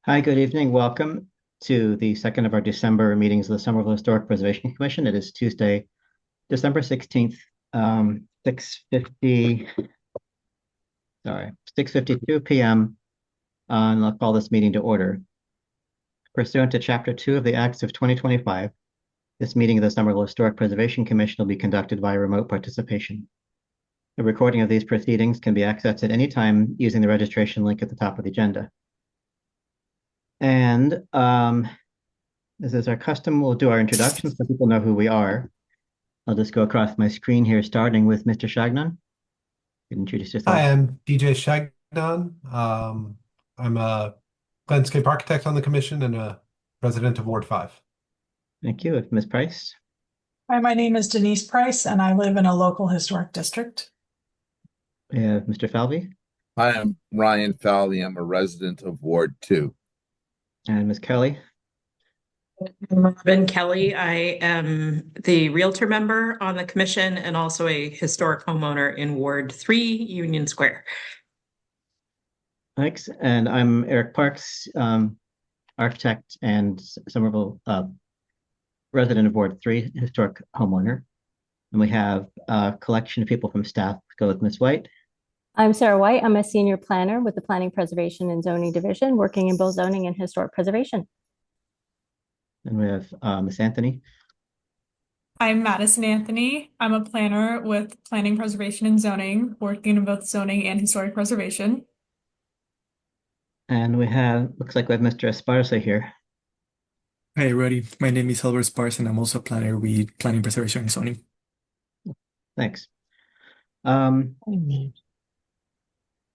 Hi, good evening. Welcome to the second of our December meetings of the Somerville Historic Preservation Commission. It is Tuesday, December 16th, 6:52 p.m. And I'll call this meeting to order. Pursuant to Chapter 2 of the Acts of 2025, this meeting of the Somerville Historic Preservation Commission will be conducted via remote participation. A recording of these proceedings can be accessed at any time using the registration link at the top of the agenda. And as is our custom, we'll do our introductions so people know who we are. I'll just go across my screen here, starting with Mr. Shagnon. You can introduce yourself. Hi, I'm DJ Shagnon. I'm a landscape architect on the commission and a resident of Ward 5. Thank you. Ms. Price. Hi, my name is Denise Price, and I live in a local historic district. We have Mr. Falvey Hi, I'm Ryan Fowley. I'm a resident of Ward 2. and Ms. Kelly. I'm Robin Kelly. I am the Realtor member on the commission and also a historic homeowner in Ward 3, Union Square. Thanks. And I'm Eric Parks, architect and Somerville resident of Ward 3, historic homeowner. And we have a collection of people from staff. Go with Ms. White. I'm Sarah White. I'm a senior planner with the Planning, Preservation, and Zoning Division, working in both zoning and historic preservation. And we have Ms. Anthony. I'm Madison Anthony. I'm a planner with Planning, Preservation, and Zoning, working in both zoning and historic preservation. And looks like we have Mr. Esparza here. Hi, everybody. My name is Albert Spars, and I'm also a planner with Planning, Preservation, and Zoning. Thanks.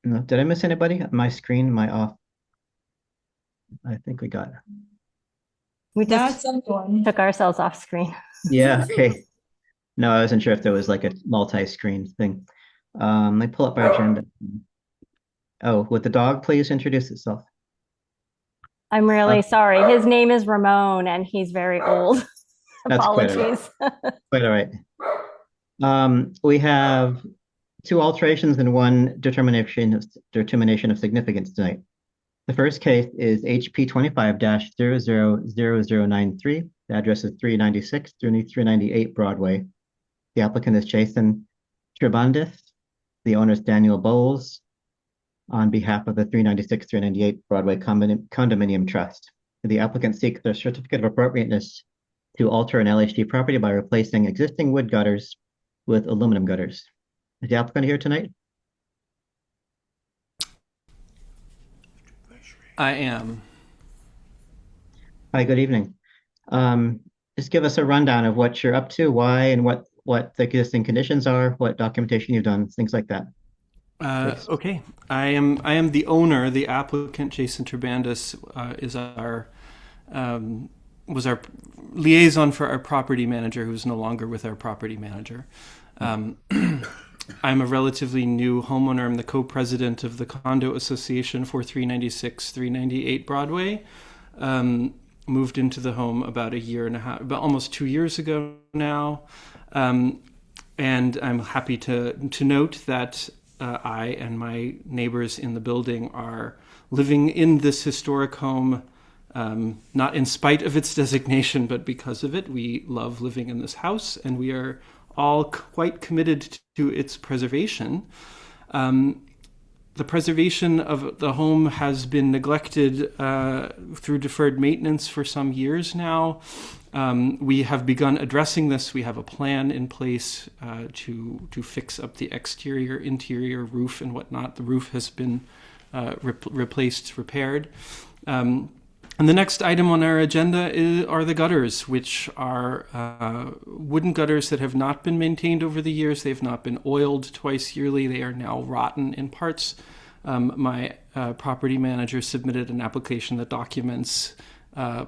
No, did I miss anybody? My screen, my off. I think we got it. We just That's everyone. took ourselves off screen. Yeah, okay. No, I wasn't sure if there was like a multi-screen thing. Let me pull up our agenda. Oh, would the dog please introduce itself? I'm really sorry. His name is Ramon, and he's very old. That's quite all right. Apologies. Quite all right. We have two alterations and one determination of significance tonight. The first case is HP 25-000093. The address is 396 through 398 Broadway. The applicant is Jason Trebandis. The owner is Daniel Bowles on behalf of the 396-398 Broadway Condominium Trust. The applicant seeks their certificate of appropriateness to alter an LHD property by replacing existing wood gutters with aluminum gutters. Is the applicant here tonight? I am. Hi, good evening. Just give us a rundown of what you're up to, why, and what the existing conditions are, what documentation you've done, things like that. Okay. I am the owner. The applicant, Jason Trebandis, is was our liaison for our property manager, who's no longer with our property manager. I'm a relatively new homeowner. I'm the co-president of the condo association for 396, 398 Broadway. Moved into the home about a year and a half, about almost 2 years ago now. And I'm happy to note that I and my neighbors in the building are living in this historic home, not in spite of its designation, but because of it. We love living in this house, and we are all quite committed to its preservation. The preservation of the home has been neglected through deferred maintenance for some years now. We have begun addressing this. We have a plan in place to fix up the exterior, interior roof and whatnot. The roof has been replaced, repaired. And the next item on our agenda are the gutters, which are wooden gutters that have not been maintained over the years. They've not been oiled twice yearly. They are now rotten in parts. My property manager submitted an application that documents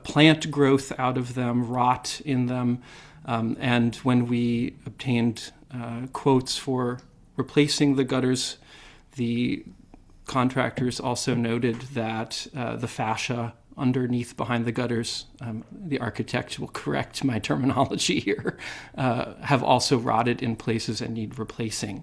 plant growth out of them, rot in them. And when we obtained quotes for replacing the gutters, the contractors also noted that the fascia underneath behind the gutters, the architect will correct my terminology here, have also rotted in places and need replacing.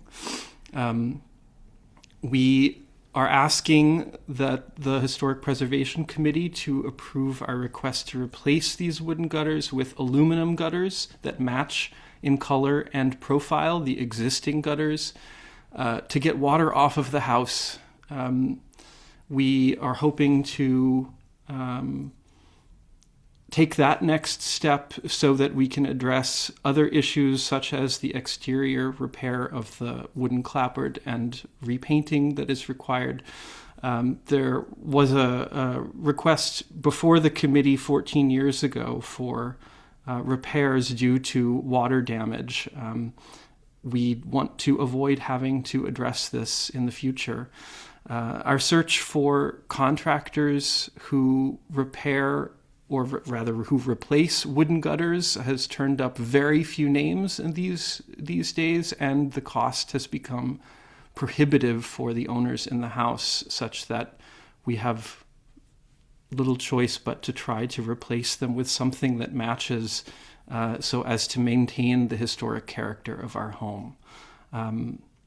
We are asking that the Historic Preservation Committee to approve our request to replace these wooden gutters with aluminum gutters that match in color and profile the existing gutters to get water off of the house. We are hoping to take that next step so that we can address other issues such as the exterior repair of the wooden clapboard and repainting that is required. There was a request before the committee 14 years ago for repairs due to water damage. We want to avoid having to address this in the future. Our search for contractors who repair, or rather who replace wooden gutters, has turned up very few names in these days, and the cost has become prohibitive for the owners in the house, such that we have little choice but to try to replace them with something that matches so as to maintain the historic character of our home.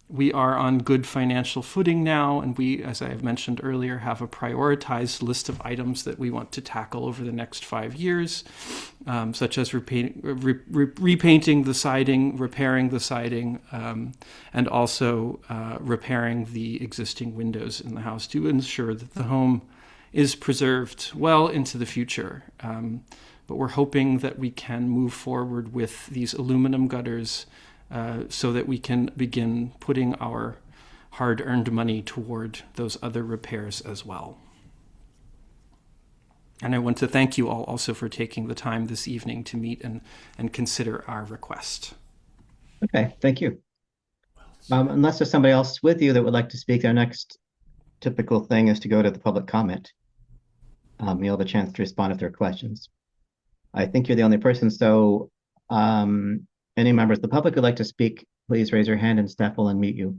We are on good financial footing now, and we, as I have mentioned earlier, have a prioritized list of items that we want to tackle over the next 5 years, such as repainting the siding, repairing the siding, and also repairing the existing windows in the house to ensure that the home is preserved well into the future. But we're hoping that we can move forward with these aluminum gutters so that we can begin putting our hard-earned money toward those other repairs as well. And I want to thank you all also for taking the time this evening to meet and consider our request. Okay, thank you. Unless there's somebody else with you that would like to speak, our next typical thing is to go to the public comment. You'll have a chance to respond if there are questions. I think you're the only person, so any members of the public who'd like to speak, please raise your hand and staff will unmute you.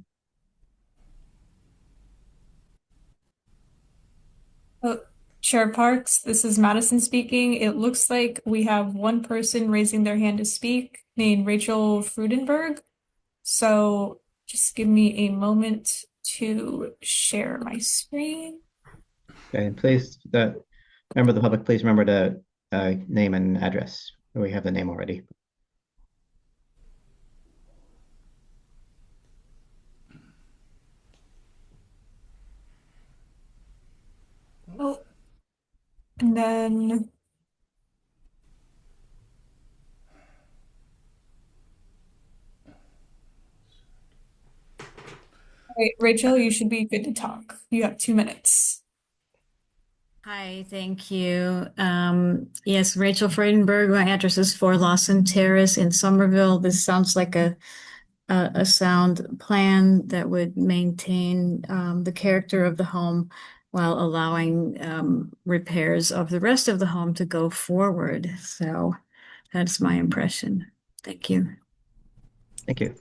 Chair Parks, this is Madison speaking. It looks like we have one person raising their hand to speak named Rachel Frudenberg. So just give me a moment to share my screen. Okay, and please, member of the public, please remember to name and address. We have the name already. Oh, and then wait, Rachel, you should be good to talk. You have 2 minutes. Hi, thank you. Yes, Rachel Friedenberg. My address is 4 Lawson Terrace in Somerville. This sounds like a sound plan that would maintain the character of the home while allowing repairs of the rest of the home to go forward. So that's my impression. Thank you. Thank you.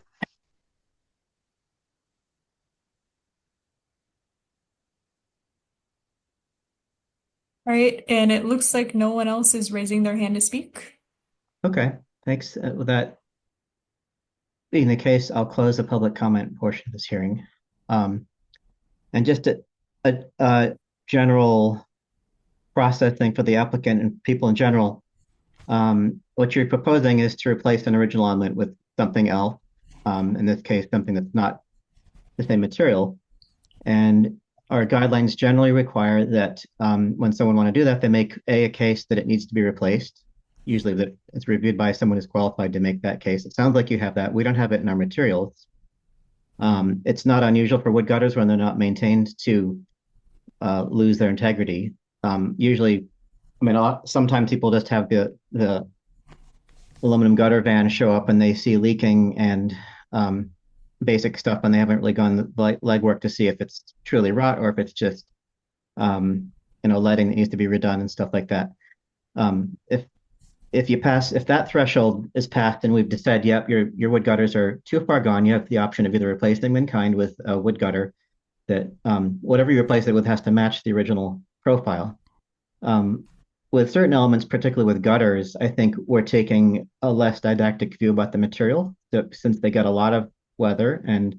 All right, and it looks like no one else is raising their hand to speak. Okay, thanks. With that being the case, I'll close the public comment portion of this hearing. And just a general process thing for the applicant and people in general. What you're proposing is to replace an original element with something else. In this case, something that's not the same material. And our guidelines generally require that when someone want to do that, they make a case that it needs to be replaced. Usually that it's reviewed by someone who's qualified to make that case. It sounds like you have that. We don't have it in our materials. It's not unusual for wood gutters when they're not maintained to lose their integrity. Usually, I mean, sometimes people just have the aluminum gutter van show up and they see leaking and basic stuff, and they haven't really gone the legwork to see if it's truly rot or if it's just leading that needs to be redone and stuff like that. If that threshold is passed and we've decided, yep, your wood gutters are too far gone, you have the option of either replacing them in kind with a wood gutter that whatever you replace it with has to match the original profile. With certain elements, particularly with gutters, I think we're taking a less didactic view about the material, since they get a lot of weather and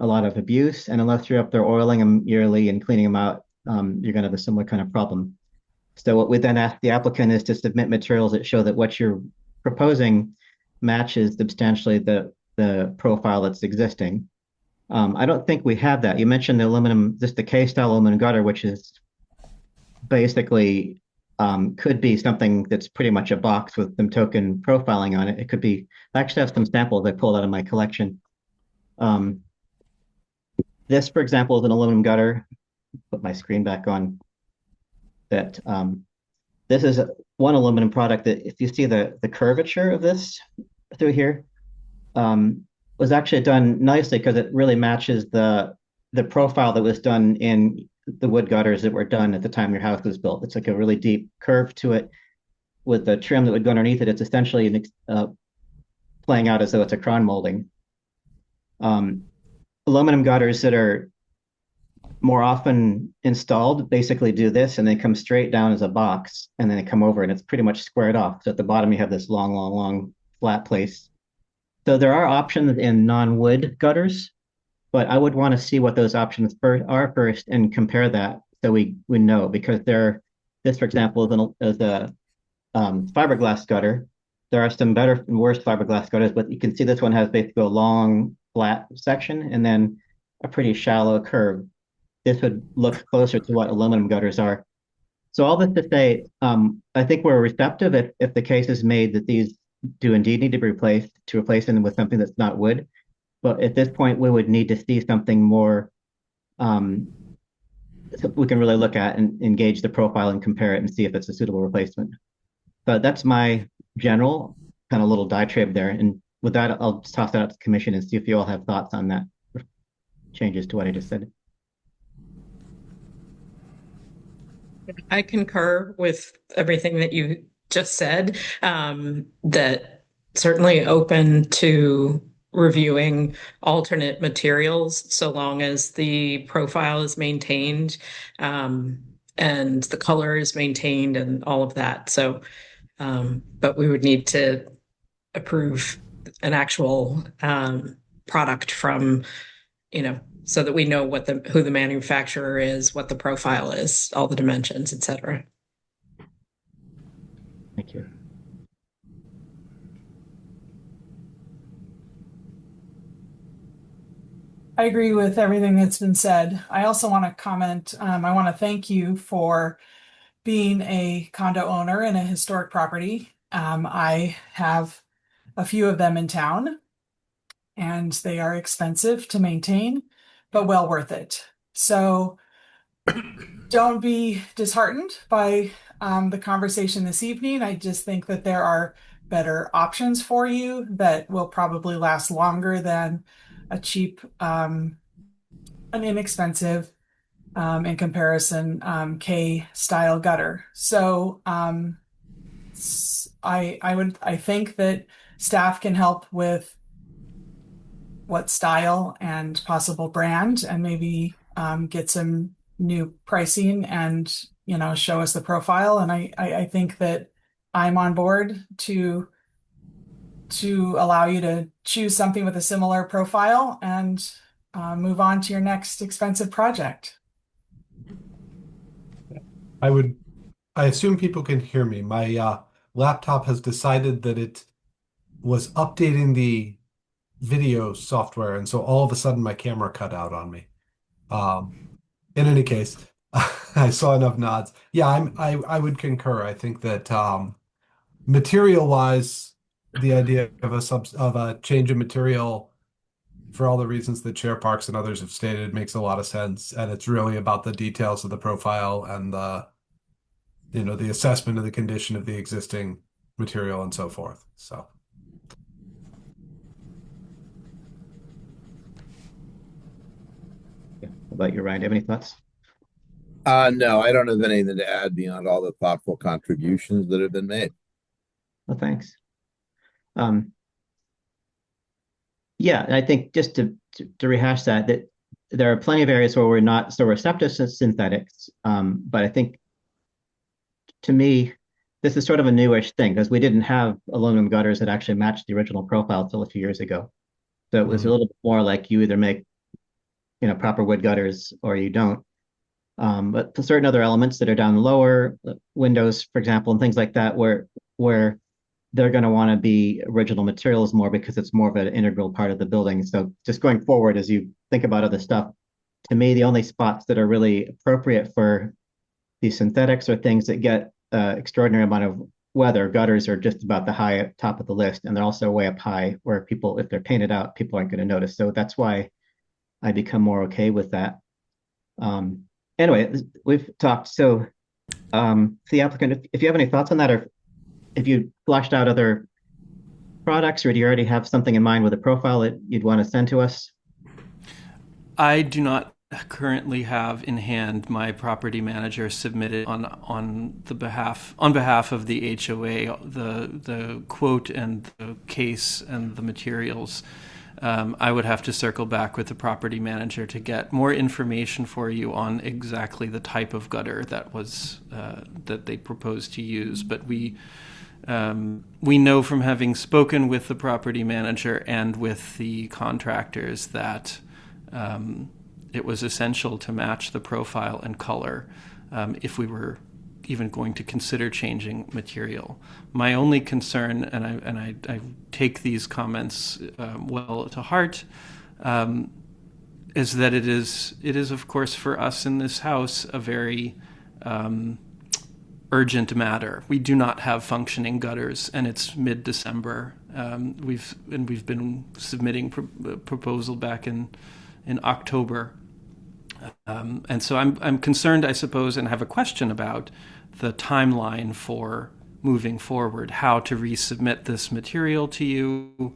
a lot of abuse, and unless you're up there oiling them yearly and cleaning them out, you're going to have a similar kind of problem. So what we then ask the applicant is to submit materials that show that what you're proposing matches substantially the profile that's existing. I don't think we have that. You mentioned the aluminum, just the K-style aluminum gutter, which is basically could be something that's pretty much a box with some token profiling on it. It could be, I actually have some samples I pulled out of my collection. This, for example, is an aluminum gutter. Put my screen back on. That this is one aluminum product that, if you see the curvature of this through here, was actually done nicely because it really matches the profile that was done in the wood gutters that were done at the time your house was built. It's like a really deep curve to it with the trim that would go underneath it. It's essentially playing out as though it's a crown molding. Aluminum gutters that are more often installed basically do this, and they come straight down as a box, and then they come over and it's pretty much squared off. So at the bottom you have this long flat place. So there are options in non-wood gutters, but I would want to see what those options are first and compare that so we know, because this, for example, is a fiberglass gutter. There are some better and worse fiberglass gutters, but you can see this one has basically a long flat section and then a pretty shallow curve. This would look closer to what aluminum gutters are. So all this to say, I think we're receptive if the case is made that these do indeed need to be replaced, to replace them with something that's not wood. But at this point, we would need to see something more so we can really look at and engage the profile and compare it and see if it's a suitable replacement. But that's my general kind of little diatribe there. And with that, I'll just toss that out to the commission and see if you all have thoughts on that, changes to what I just said. I concur with everything that you just said. That certainly open to reviewing alternate materials so long as the profile is maintained and the color is maintained and all of that. So, but we would need to approve an actual product from, so that we know who the manufacturer is, what the profile is, all the dimensions, et cetera. Thank you. I agree with everything that's been said. I also want to comment, I want to thank you for being a condo owner in a historic property. I have a few of them in town, and they are expensive to maintain, but well worth it. So don't be disheartened by the conversation this evening. I just think that there are better options for you that will probably last longer than a cheap, an inexpensive, in comparison, K-style gutter. So I think that staff can help with what style and possible brand, and maybe get some new pricing and show us the profile. And I think that I'm on board to allow you to choose something with a similar profile and move on to your next expensive project. I assume people can hear me. My laptop has decided that it was updating the video software, and so all of a sudden my camera cut out on me. In any case, I saw enough nods. Yeah, I would concur. I think that material-wise, the idea of a change of material, for all the reasons that Chair Parks and others have stated, makes a lot of sense, and it's really about the details of the profile and the assessment of the condition of the existing material and so forth. So. Yeah. How about you, Ryan? Do you have any thoughts? No, I don't have anything to add beyond all the thoughtful contributions that have been made. Well, thanks. Yeah, I think just to rehash that there are plenty of areas where we're not so receptive to synthetics, but I think, to me, this is sort of a newish thing because we didn't have aluminum gutters that actually matched the original profile until a few years ago. So it was a little bit more like you either make proper wood gutters or you don't. But for certain other elements that are down lower, windows, for example, and things like that, where they're going to want to be original materials more because it's more of an integral part of the building. So just going forward, as you think about other stuff, to me, the only spots that are really appropriate for these synthetics are things that get extraordinary amount of weather. Gutters are just about the high top of the list, and they're also way up high where people, if they're painted out, people aren't going to notice. So that's why I become more okay with that. Anyway, we've talked. So the applicant, if you have any thoughts on that, or if you flashed out other products, or do you already have something in mind with a profile that you'd want to send to us? I do not currently have in hand my property manager submitted on behalf of the HOA the quote and the case and the materials. I would have to circle back with the property manager to get more information for you on exactly the type of gutter that they proposed to use. But we know from having spoken with the property manager and with the contractors that it was essential to match the profile and color if we were even going to consider changing material. My only concern, and I take these comments well to heart, is that it is of course for us in this house a very urgent matter. We do not have functioning gutters, and it's mid-December. We've been submitting proposal back in October. And so I'm concerned, I suppose, and have a question about the timeline for moving forward, how to resubmit this material to you,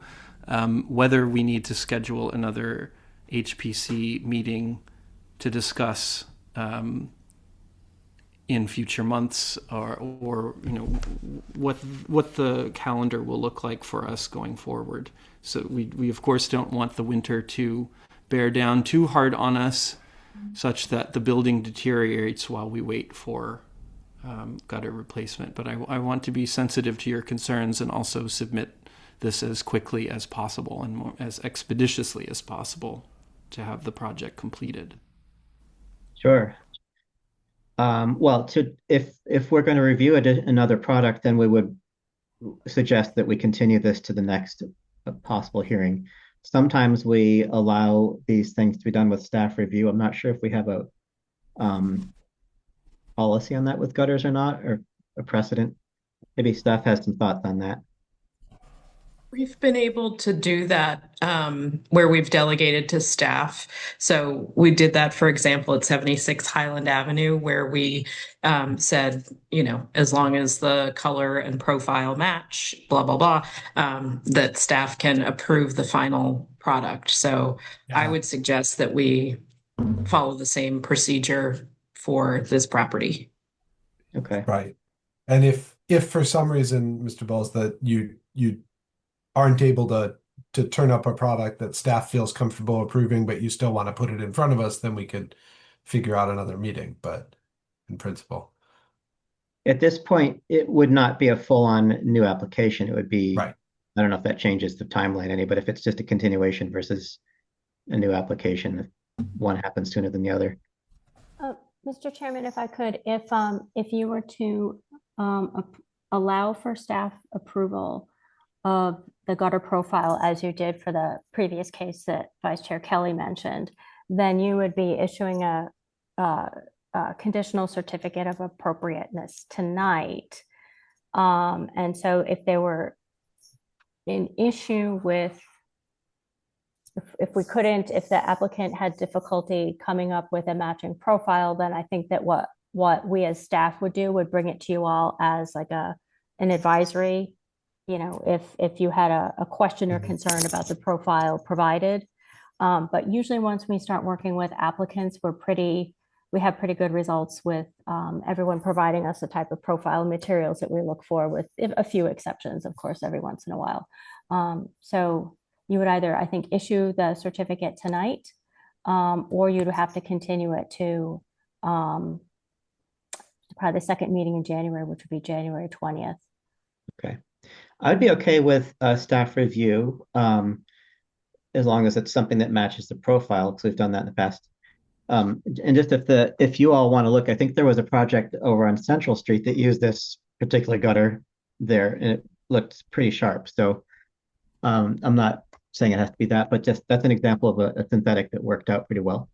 whether we need to schedule another HPC meeting to discuss in future months, or what the calendar will look like for us going forward. So we of course don't want the winter to bear down too hard on us, such that the building deteriorates while we wait for gutter replacement. But I want to be sensitive to your concerns and also submit this as quickly as possible and as expeditiously as possible to have the project completed. Sure. Well, if we're going to review another product, then we would suggest that we continue this to the next possible hearing. Sometimes we allow these things to be done with staff review. I'm not sure if we have a policy on that with gutters or not, or a precedent. Maybe staff has some thoughts on that. We've been able to do that where we've delegated to staff. So we did that, for example, at 76 Highland Avenue, where we said, as long as the color and profile match, blah, blah, blah, that staff can approve the final product. So Yeah. I would suggest that we follow the same procedure for this property. Okay. Right. And if for some reason, Mr. Bowles, that you aren't able to turn up a product that staff feels comfortable approving, but you still want to put it in front of us, then we could figure out another meeting, but in principle. At this point, it would not be a full-on new application. It would be, Right. I don't know if that changes the timeline any, but if it's just a continuation versus a new application, one happens sooner than the other. Mr. Chairman, if I could, if you were to allow for staff approval of the gutter profile as you did for the previous case that Vice Chair Kelly mentioned, then you would be issuing a conditional certificate of appropriateness tonight. And so if there were an issue with, if the applicant had difficulty coming up with a matching profile, then I think that what we as staff would do would bring it to you all as like an advisory, if you had a question or concern about the profile provided. But usually once we start working with applicants, we have pretty good results with everyone providing us the type of profile materials that we look for, with a few exceptions, of course, every once in a while. So you would either, I think, issue the certificate tonight, or you'd have to continue it to probably the second meeting in January, which would be January 20th. Okay. I'd be okay with staff review. as long as it's something that matches the profile, because we've done that in the past. And just if you all want to look, I think there was a project over on Central Street that used this particular gutter there, and it looked pretty sharp. So I'm not saying it has to be that, but just that's an example of a synthetic that worked out pretty well.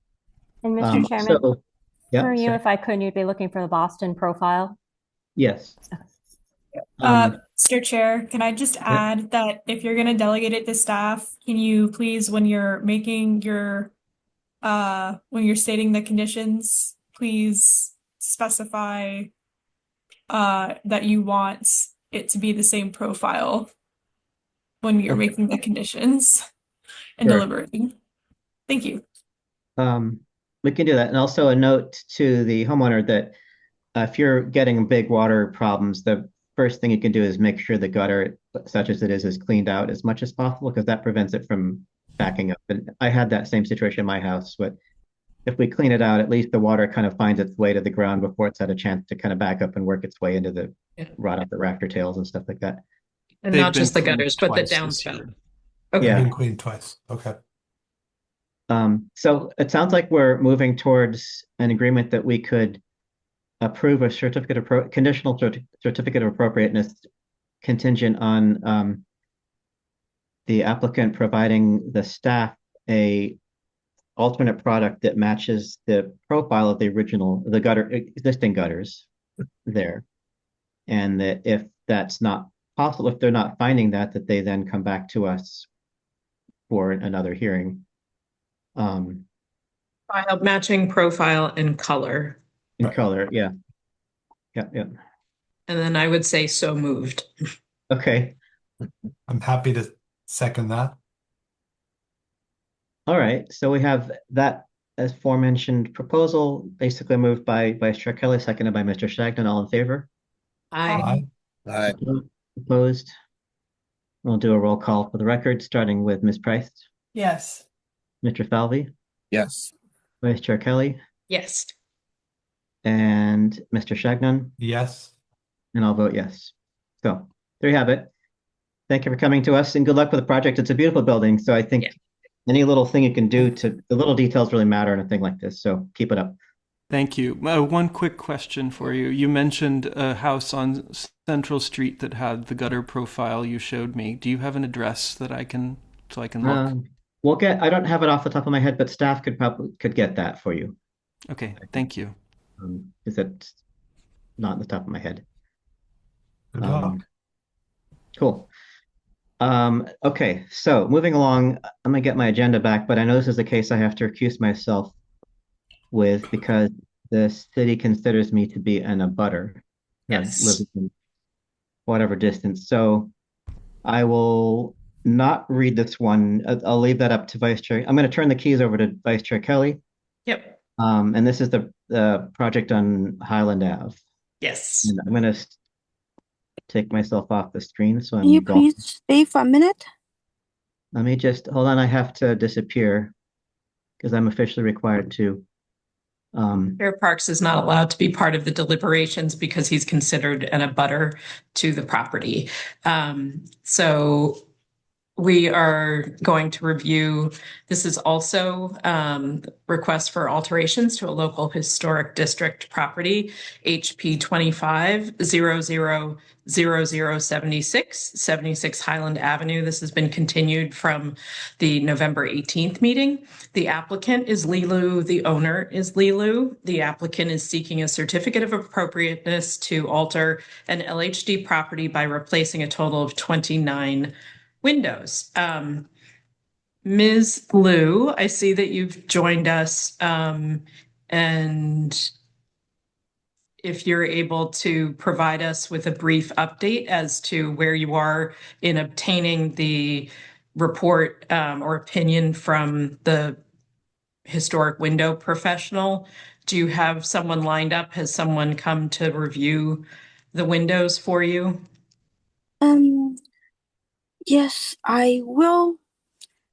And Mr. Chairman, So, yeah, for you, sorry. if I could, you'd be looking for the Boston profile. Yes. Mr. Chair, can I just add that if you're going to delegate it to staff, can you please, when you're making your, when you're stating the conditions, please specify that you want it to be the same profile when you're Okay. making the conditions and Sure. deliberating. Thank you. We can do that. And also a note to the homeowner that if you're getting big water problems, the first thing you can do is make sure the gutter, such as it is cleaned out as much as possible, because that prevents it from backing up. And I had that same situation in my house, but if we clean it out, at least the water kind of finds its way to the ground before it's had a chance to kind of back up and work its way into the rot out the rafter tails and stuff like that. And They've not just the been cleaned gutters, but the twice this downspout. year. Okay. Yeah. Being cleaned twice. Okay. So it sounds like we're moving towards an agreement that we could approve a conditional certificate of appropriateness contingent on the applicant providing the staff a alternate product that matches the profile of the existing gutters there. And that if that's not possible, if they're not finding that they then come back to us for another hearing. File matching profile and color. In color, yeah. Yeah. And then I would say so moved. Okay. I'm happy to second that. All right. So we have that as aforementioned proposal, basically moved by Vice Chair Kelly, seconded by Mr. Shagnon. All in favor? Aye. Aye. Opposed? We'll do a roll call for the record, starting with Ms. Price, Yes. Mr. Falvey, Yes. Vice Chair Kelly, Yes. and Mr. Shagnon, Yes. and I'll vote yes. So there you have it. Thank you for coming to us, and good luck with the project. It's a beautiful building, so I think any little thing you can do the little details really matter in a thing like this, so keep it up. Thank you. One quick question for you. You mentioned a house on Central Street that had the gutter profile you showed me. Do you have an address that I can look? I don't have it off the top of my head, but staff could get that for you. Okay, thank you. Is it not on the top of my head? Good luck. Cool. Okay, so moving along, I'm gonna get my agenda back, but I know this is a case I have to recuse myself with because the city considers me to be an abutter. Yes. Living in whatever distance. So I will not read this one. I'll leave that up to Vice Chair. I'm going to turn the keys over to Vice Chair Kelly. Yep. And this is the project on Highland Ave. Yes. And I'm going to take myself off the screen. So Can you please stay for a minute? Let me just hold on. I have to disappear because I'm officially required to. Chair Parks is not allowed to be part of the deliberations because he's considered an abutter to the property. So we are going to review, this is also request for alterations to a local historic district property, HP 25000076, 76 Highland Avenue. This has been continued from the November 18th meeting. The applicant is Lilu, the owner is Lilu. The applicant is seeking a certificate of appropriateness to alter an LHD property by replacing a total of 29 windows. Ms. Liu, I see that you've joined us, and if you're able to provide us with a brief update as to where you are in obtaining the report or opinion from the historic window professional. Do you have someone lined up? Has someone come to review the windows for you? Yes, I will.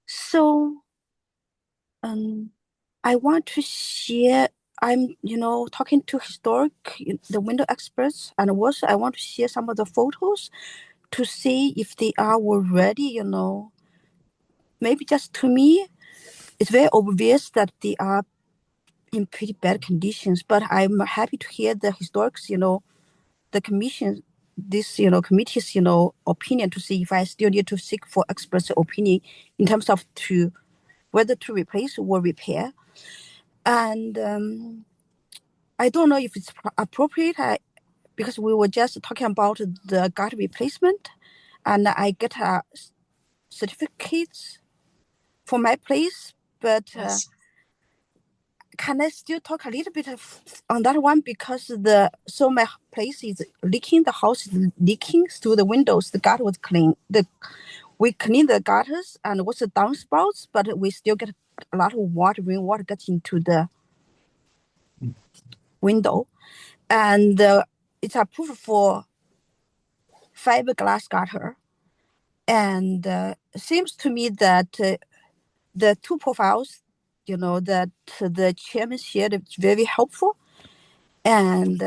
So, I want to share. I'm, talking to the window experts, and also I want to share some of the photos to see if they are already, maybe just to me, it's very obvious that they are in pretty bad conditions. But I'm happy to hear the historics, the commission, this, committee's, opinion to see if I still need to seek for experts' opinion in terms of whether to replace or repair. And I don't know if it's appropriate because we were just talking about the guard replacement, and I get certificates for my place, but Yes. can I still talk a little bit on that one? Because my place is leaking, the house is leaking through the windows. The gutter was clean. We clean the gutters and what's the downspouts, but we still get a lot of rainwater gets into the window, and it's approved for fiberglass gutter. And seems to me that the two profiles, that the chairman shared, it's very helpful. And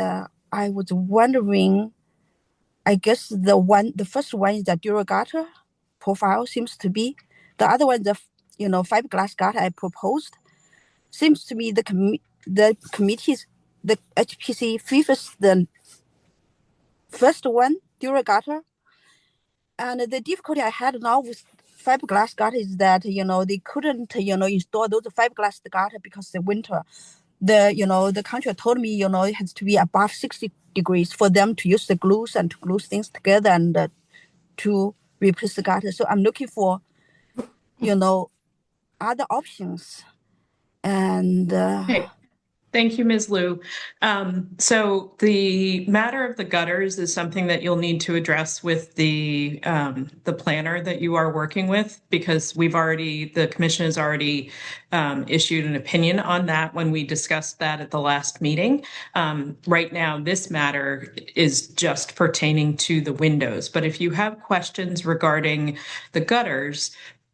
I was wondering, I guess the first one is the dual gutter profile seems to be. The other one, the fiberglass gutter I proposed, seems to me the committees, the HPC favors the first one, dual gutter. And the difficulty I had now with fiberglass gutter is that, they couldn't, install those fiberglass gutter because the winter. The contractor told me, it has to be above 60 degrees for them to use the glues and to glue things together and to replace the gutter. So I'm looking for, other options. And Okay. Thank you, Ms. Liu. So the matter of the gutters is something that you'll need to address with the planner that you are working with, because the commission has already issued an opinion on that when we discussed that at the last meeting. Right now, this matter is just pertaining to the windows. But if you have questions regarding the gutters,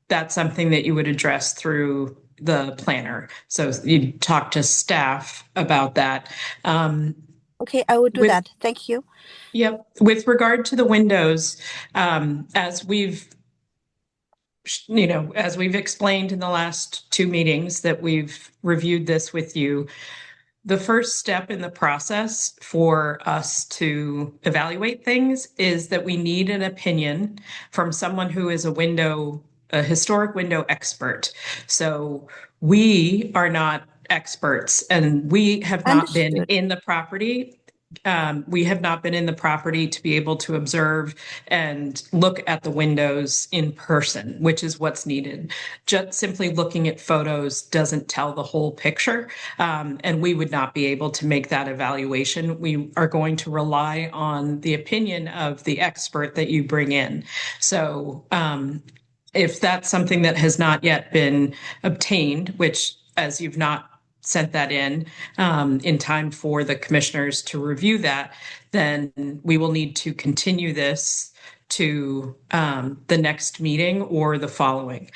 that's something that you would address through the planner. So you talk to staff about that. Okay, I will do that. Thank you. Yep. With regard to the windows, as we've explained in the last two meetings that we've reviewed this with you, the first step in the process for us to evaluate things is that we need an opinion from someone who is a historic window expert. So we are not experts, and we have not been in the property. We have not been in the property to be able to observe and look at the windows in person, which is what's needed. Just simply looking at photos doesn't tell the whole picture, and we would not be able to make that evaluation. We are going to rely on the opinion of the expert that you bring in. So if that's something that has not yet been obtained, which, as you've not sent that in time for the commissioners to review that, then we will need to continue this to the next meeting or the following,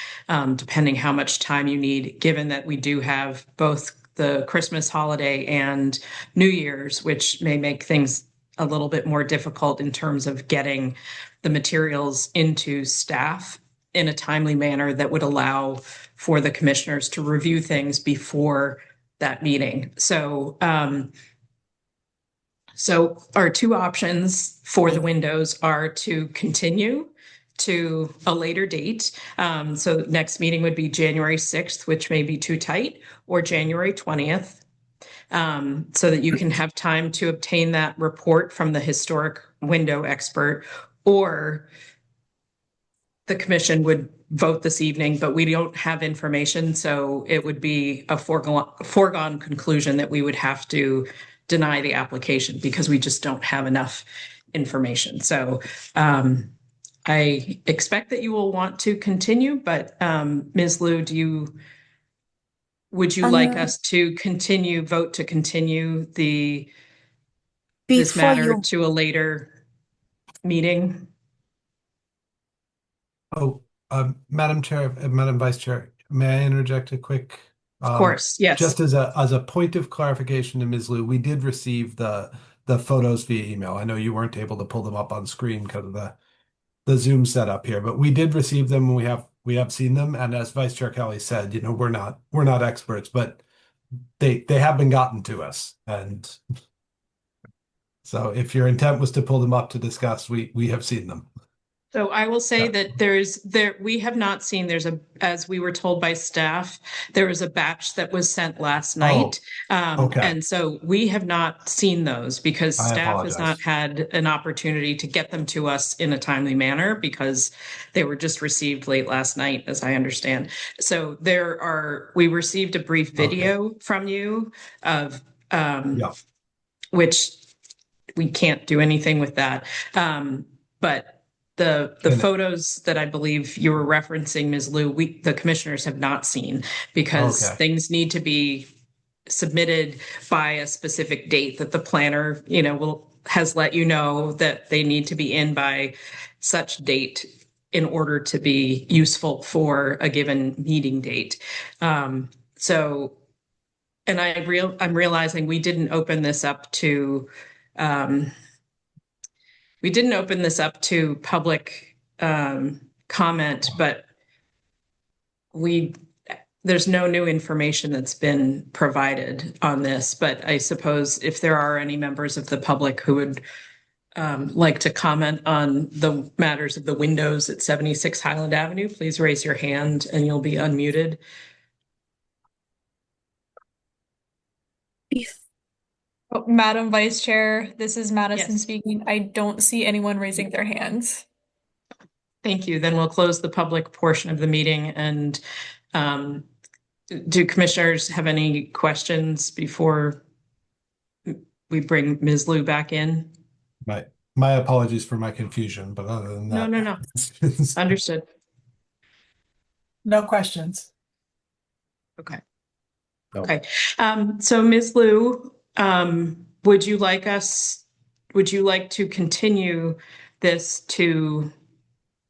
depending how much time you need, given that we do have both the Christmas holiday and New Year's, which may make things a little bit more difficult in terms of getting the materials into staff in a timely manner that would allow for the commissioners to review things before that meeting. So our two options for the windows are to continue to a later date. So next meeting would be January 6th, which may be too tight, or January 20th, so that you can have time to obtain that report from the historic window expert, or the commission would vote this evening, but we don't have information. So it would be a foregone conclusion that we would have to deny the application because we just don't have enough information. So I expect that you will want to continue, but Ms. Liu, would you like us to vote to continue this matter to a later meeting? Oh, Madam Chair, Madam Vice Chair, may I interject a quick? Of course, yes. Just as a point of clarification to Ms. Liu, we did receive the photos via email. I know you weren't able to pull them up on screen because of the Zoom setup here, but we did receive them, and we have We have seen them, and as Vice Chair Kelly said, we're not experts, but they have been gotten to us, and so if your intent was to pull them up to discuss, we have seen them. So I will say Yeah. that we have not seen, as we were told by staff, there was a batch that was sent last night. Okay. And so we have not seen those because I staff has not apologize. had an opportunity to get them to us in a timely manner because they were just received late last night, as I understand. So we received a brief video from you of, Yeah. which we can't do anything with that. But the And- photos that I believe you were referencing, Ms. Liu, the commissioners have not seen because Okay. things need to be submitted by a specific date that the planner, has let you know that they need to be in by such date in order to be useful for a given meeting date. So, and I'm realizing we didn't open this up to public comment, but there's no new information that's been provided on this. But I suppose if there are any members of the public who would like to comment on the matters of the windows at 76 Highland Avenue, please raise your hand and you'll be unmuted. Oh, Madam Vice Chair, this is Madison Yes. speaking. I don't see anyone raising their hands. Thank you. Then we'll close the public portion of the meeting. And do commissioners have any questions before we bring Ms. Liu back in? My apologies for my confusion, but other than that. No. Understood. No questions. Okay. No. Okay. So Ms. Liu, would you like to continue this to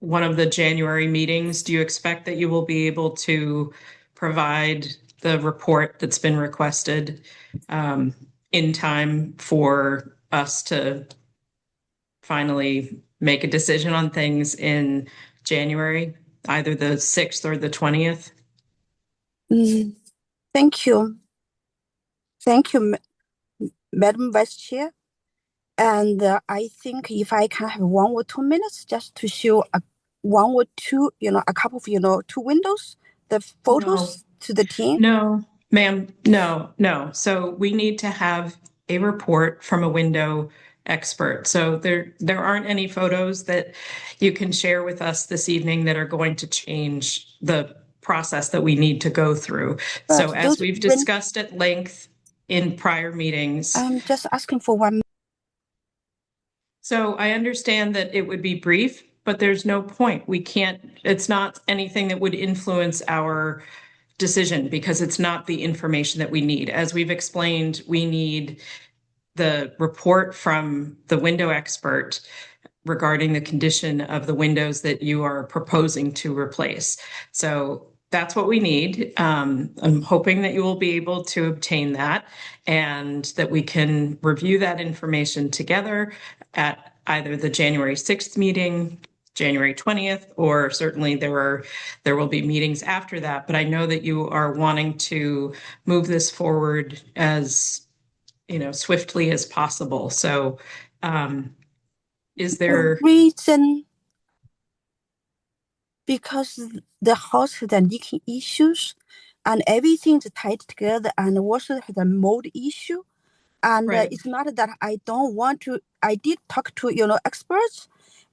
one of the January meetings? Do you expect that you will be able to provide the report that's been requested in time for us to finally make a decision on things in January, either the 6th or the 20th? Thank you. Madam Vice Chair. And I think if I can have 1 or 2 minutes just to show one or two, a couple of, 2 windows, the photos to the team. No, ma'am, no. So we need to have a report from a window expert. So there aren't any photos that you can share with us this evening that are going to change the process that we need to go through. But so as those we've discussed at length in prior meetings. I'm just asking for 1 minute. So I understand that it would be brief, but there's no point. It's not anything that would influence our decision because it's not the information that we need. As we've explained, we need the report from the window expert regarding the condition of the windows that you are proposing to replace. So that's what we need. I'm hoping that you will be able to obtain that and that we can review that information together at either the January 6th meeting, January 20th, or certainly there will be meetings after that. But I know that you are wanting to move this forward as swiftly as possible. So is there reason? Because the house has leaking issues and everything's tied together, and also has a mold issue. And Right. it's not that I don't want to. I did talk to experts,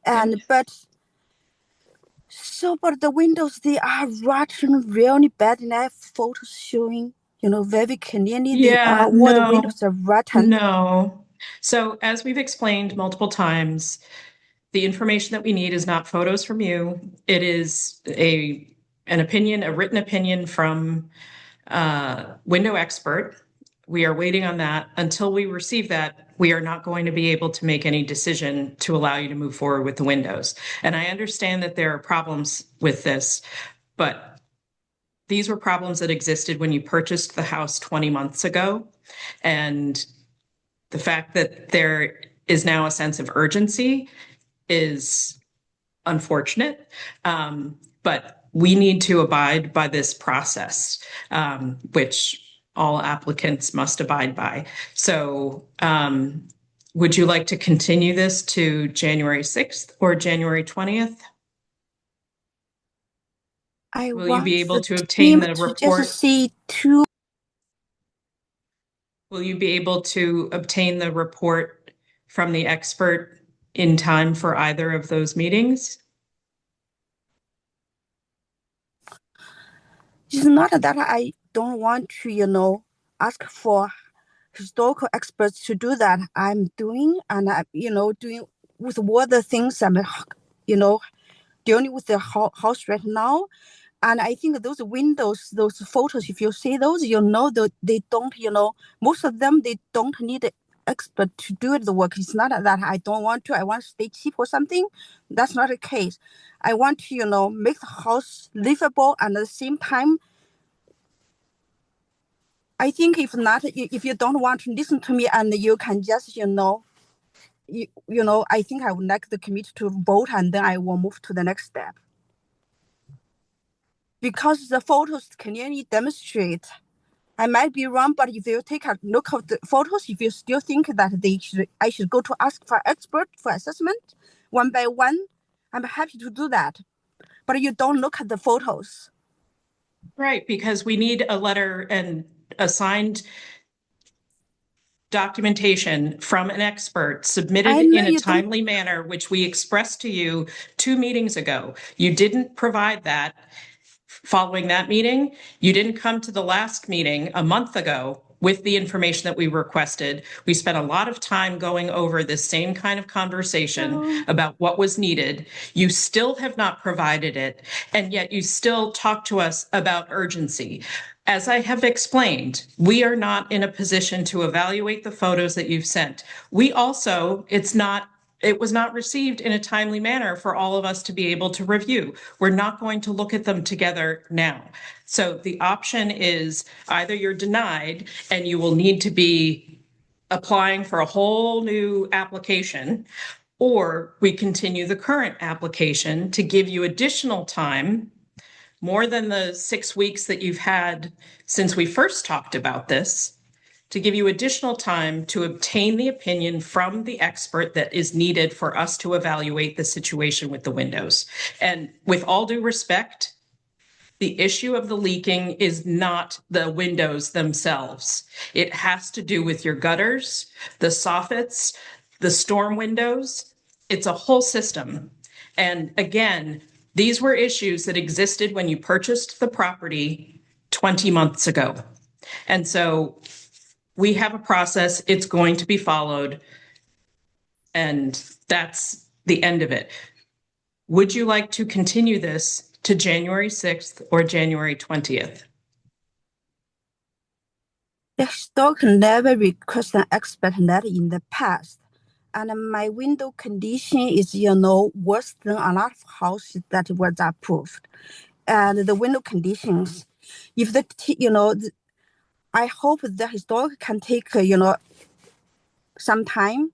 and Yeah. but the windows, they are rotten really bad, and I have photos showing very clearly Yeah, what the no. windows are rotten. No. So as we've explained multiple times, the information that we need is not photos from you. It is an opinion, a written opinion from window expert. We are waiting on that. Until we receive that, we are not going to be able to make any decision to allow you to move forward with the windows. And I understand that there are problems with this, but these were problems that existed when you purchased the house 20 months ago. And the fact that there is now a sense of urgency is unfortunate. But we need to abide by this process, which all applicants must abide by. So would you like to continue this to January 6th or January 20th? I Will you want be able the to obtain team the to report? just see two. Will you be able to obtain the report from the expert in time for either of those meetings? It's not that I don't want to, ask for historical experts to do that. I'm doing, and doing with all the things I'm, dealing with the house right now. And I think those windows, those photos, if you see those, that they don't, most of them, they don't need an expert to do the work. It's not that I don't want to, I want to stay cheap or something. That's not the case. I want to, make the house livable, and at the same time, I think if not, if you don't want to listen to me and you can just, I think I would like the committee to vote, and then I will move to the next step. Because the photos clearly demonstrate, I might be wrong, but if you take a look at the photos, if you still think that I should go to ask for expert for assessment one by one, I'm happy to do that. But you don't look at the photos. Right, because we need a letter and a signed documentation from an expert submitted in a timely manner, which we expressed to you 2 meetings ago. You didn't provide that following that meeting. You didn't come to the last meeting a month ago with the information that we requested. We spent a lot of time going over this same kind of conversation about what was needed. You still have not provided it, and yet you still talk to us about urgency. As I have explained, we are not in a position to evaluate the photos that you've sent. We also, it was not received in a timely manner for all of us to be able to review. We're not going to look at them together now. So the option is either you're denied and you will need to be applying for a whole new application, or we continue the current application to give you additional time, more than the 6 weeks that you've had since we first talked about this, to give you additional time to obtain the opinion from the expert that is needed for us to evaluate the situation with the windows. And with all due respect, the issue of the leaking is not the windows themselves. It has to do with your gutters, the soffits, the storm windows. It's a whole system. And again, these were issues that existed when you purchased the property 20 months ago. And so we have a process, it's going to be followed, and that's the end of it. Would you like to continue this to January 6th or January 20th? The stock never request an expert letter in the past. And my window condition is, worse than a lot of houses that was approved. And the window conditions, if I hope the historic can take, some time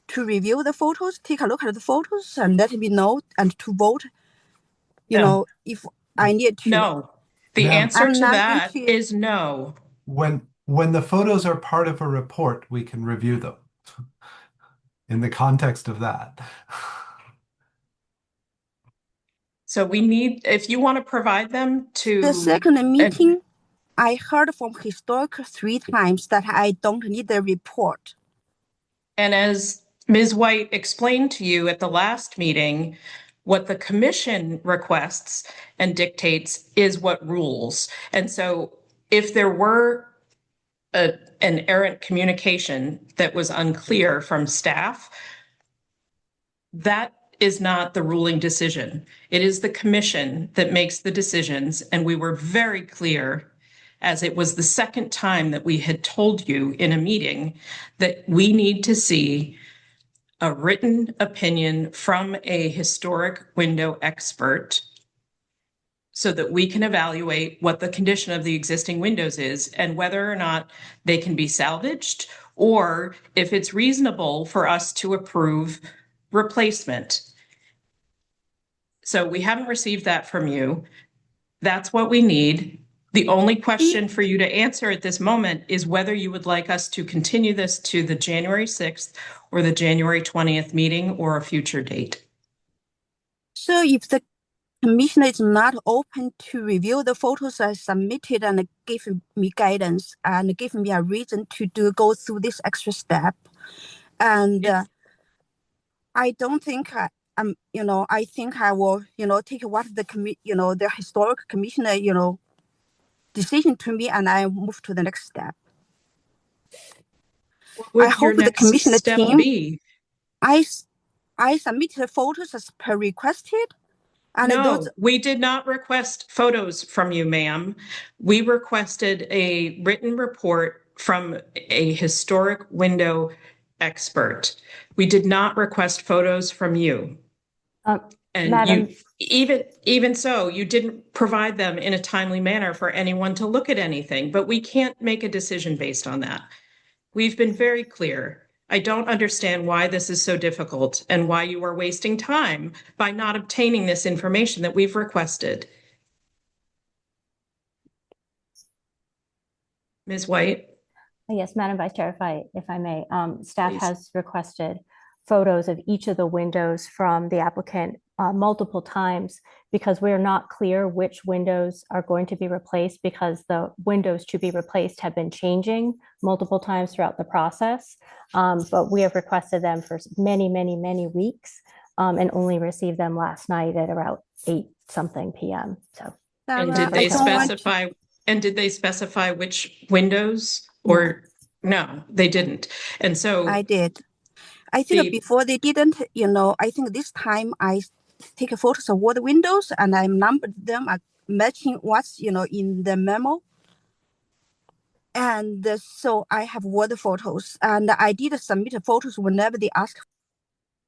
to review the photos, take a look at the photos and let me know, and to vote, if I need to. No. The answer to that is no. When the photos are part of a report, we can review them in the context of that. So we need, if you want to provide them to the second meeting, I heard from historic 3 times that I don't need the report. And as Ms. White explained to you at the last meeting, what the commission requests and dictates is what rules. And so if there were an errant communication that was unclear from staff, that is not the ruling decision. It is the commission that makes the decisions. And we were very clear, as it was the second time that we had told you in a meeting, that we need to see a written opinion from a historic window expert so that we can evaluate what the condition of the existing windows is and whether or not they can be salvaged, or if it's reasonable for us to approve replacement. So we haven't received that from you. That's what we need. The only question for you to answer at this moment is whether you would like us to continue this to the January 6th or the January 20th meeting or a future date. So if the commissioner is not open to review the photos I submitted and give me guidance and give me a reason to go through this extra step, and I don't think I think I will, take what the historic commissioner, decision to me, and I move to the next step. What would I your hope the next commissioner step team. be? I submitted photos as per requested. And No, we did not request photos from you, ma'am. We requested a written report from a historic window expert. We did not request photos from you. And Madam, even so, you didn't provide them in a timely manner for anyone to look at anything, but we can't make a decision based on that. We've been very clear. I don't understand why this is so difficult and why you are wasting time by not obtaining this information that we've requested. Ms. White? yes, Madam Vice Chair, if I may, staff Please. has requested photos of each of the windows from the applicant multiple times because we're not clear which windows are going to be replaced because the windows to be replaced have been changing multiple times throughout the process. But we have requested them for many, many, many weeks and only received them last night at around 8-something p.m. So, And did they specify? And did they specify which windows? Or no, they didn't. And so I did. I think before they didn't, I think this time I take photos of all the windows and I numbered them, matching what's, in the memo. And so I have all the photos and I did submit photos whenever they ask.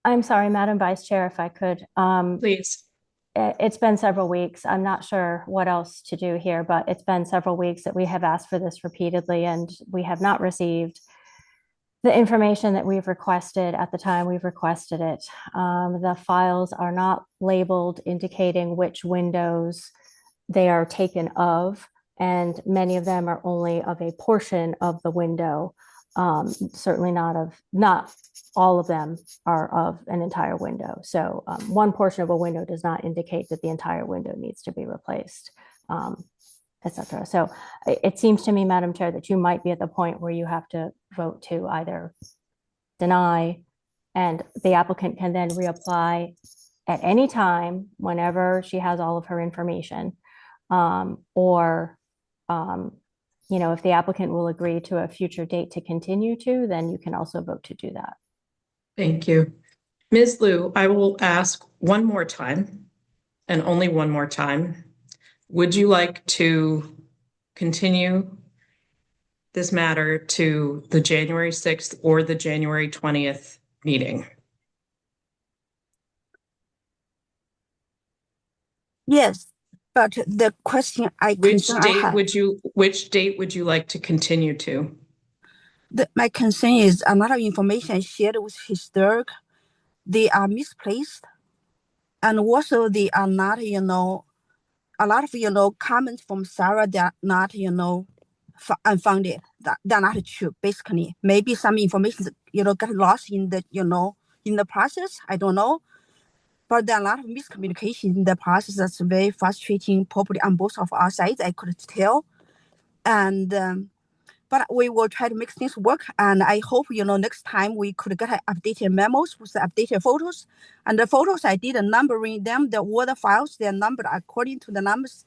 I'm sorry, Madam Vice Chair, if I could. Please. It's been several weeks. I'm not sure what else to do here, but it's been several weeks that we have asked for this repeatedly and we have not received the information that we've requested at the time we've requested it. The files are not labeled indicating which windows they are taken of, and many of them are only of a portion of the window. Certainly not all of them are of an entire window. So one portion of a window does not indicate that the entire window needs to be replaced, etc. So it seems to me, Madam Chair, that you might be at the point where you have to vote to either deny, and the applicant can then reapply at any time whenever she has all of her information, or if the applicant will agree to a future date to continue to, then you can also vote to do that. Thank you. Ms. Liu, I will ask one more time and only one more time. Would you like to continue this matter to the January 6th or the January 20th meeting? Yes, but the question which date would you like to continue to? My concern is a lot of information shared with historic, they are misplaced, and also they are not, a lot of comments from Sarah, they are not, unfounded. They're not true. Basically, maybe some information got lost in the in the process. I don't know, but there are a lot of miscommunication in the process. That's very frustrating, probably on both of our sides. I could tell, and. But we will try to make things work, and I hope next time we could get updated memos with the updated photos. And the photos I did numbering them, the order files, they're numbered according to the numbers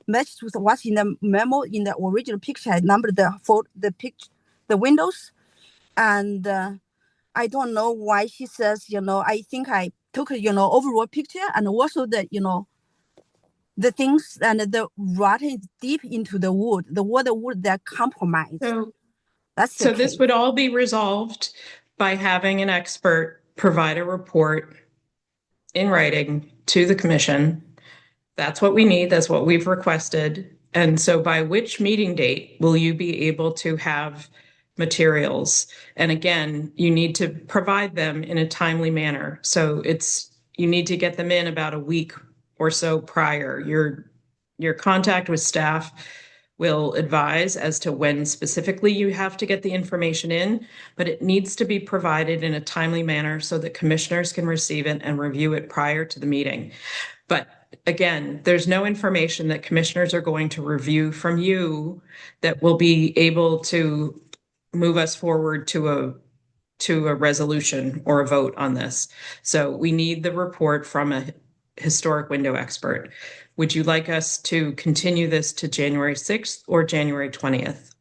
matched with what's in the memo. In the original picture, I numbered the windows, and I don't know why she says I think I took overall picture and also the things and the rotting deep into the wood, they're compromised. So this would all be resolved by having an expert provide a report in writing to the commission. That's what we need. That's what we've requested. And so by which meeting date will you be able to have materials? And again, you need to provide them in a timely manner. So you need to get them in about a week or so prior. your contact with staff will advise as to when specifically you have to get the information in, but it needs to be provided in a timely manner so that commissioners can receive it and review it prior to the meeting. But again, there's no information that commissioners are going to review from you that will be able to move us forward to a resolution or a vote on this. So we need the report from a historic window expert. Would you like us to continue this to January 6th or January 20th?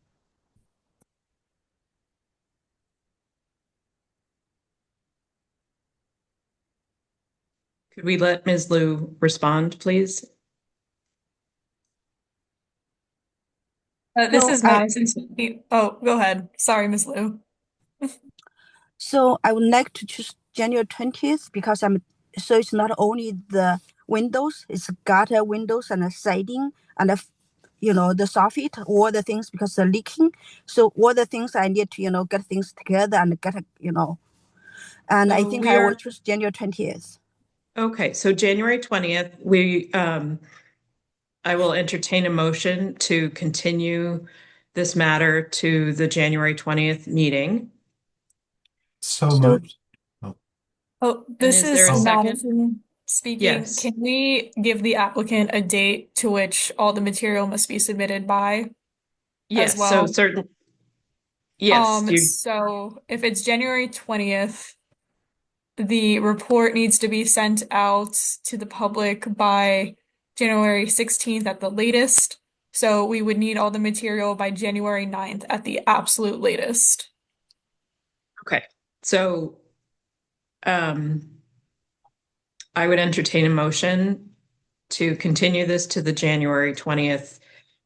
Could we let Ms. Liu respond, please? This So is Madison speaking. Oh, go ahead. Sorry, Ms. Liu. So I would like to choose January 20th because so it's not only the windows, it's gutter windows and the siding and the, the soffit, all the things because they're leaking. So all the things I need to, get things together and get, and So I think I will choose January 20th. Okay, so January 20th, I will entertain a motion to continue this matter to the January 20th meeting. So moved. Oh, And this is there a is second? Madison speaking. Yes. Can we give the applicant a date to which all the material must be submitted by Yes, as well? so certain. Yes, So if it's January 20th, the report needs to be sent out to the public by January 16th at the latest. So we would need all the material by January 9th at the absolute latest. Okay, so I would entertain a motion to continue this to the January 20th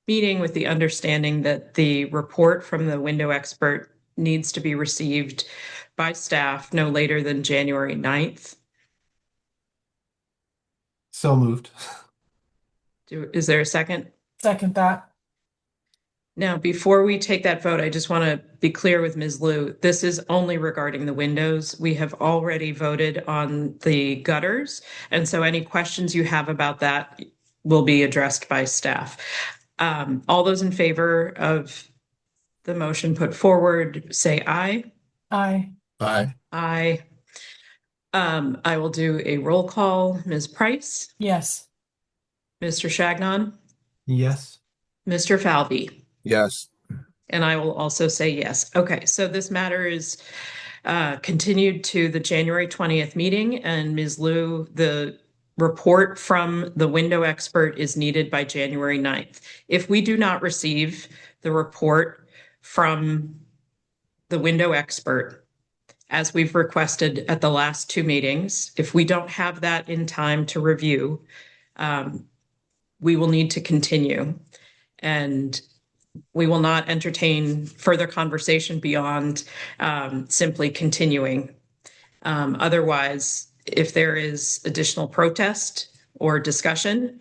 meeting with the understanding that the report from the window expert needs to be received by staff no later than January 9th. So moved. Is there a second? Second that. Now, before we take that vote, I just want to be clear with Ms. Liu. This is only regarding the windows. We have already voted on the gutters. And so any questions you have about that will be addressed by staff. All those in favor of the motion put forward, say aye. Aye. Aye. Aye. I will do a roll call. Ms. Price, Yes. Mr. Shagnon, Yes. Mr. Falvey. Yes. And I will also say yes. Okay, so this matter is continued to the January 20th meeting, and Ms. Liu, the report from the window expert is needed by January 9th. If we do not receive the report from the window expert, as we've requested at the last two meetings, if we don't have that in time to review, we will need to continue. And we will not entertain further conversation beyond simply continuing. Otherwise, if there is additional protest or discussion,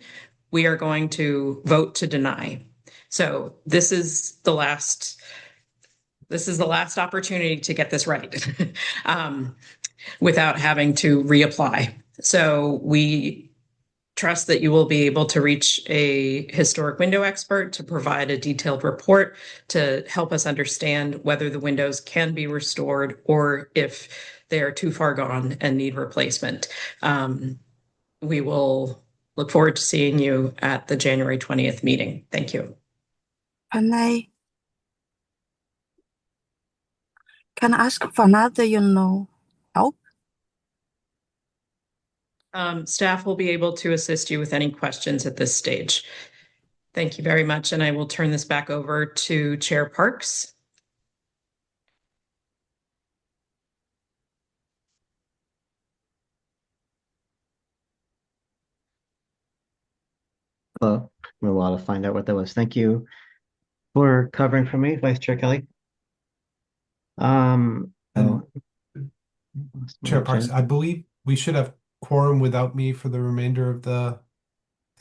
we are going to vote to deny. So this is the last opportunity to get this right without having to reapply. So we trust that you will be able to reach a historic window expert to provide a detailed report to help us understand whether the windows can be restored or if they are too far gone and need replacement. We will look forward to seeing you at the January 20th meeting. Thank you. Can I ask for another, help? Staff will be able to assist you with any questions at this stage. Thank you very much, and I will turn this back over to Chair Parks. Well, we're a while to find out what that was. Thank you for covering for me, Vice Chair Kelly. And Oh, Chair Parks, I believe we should have quorum without me for the remainder of the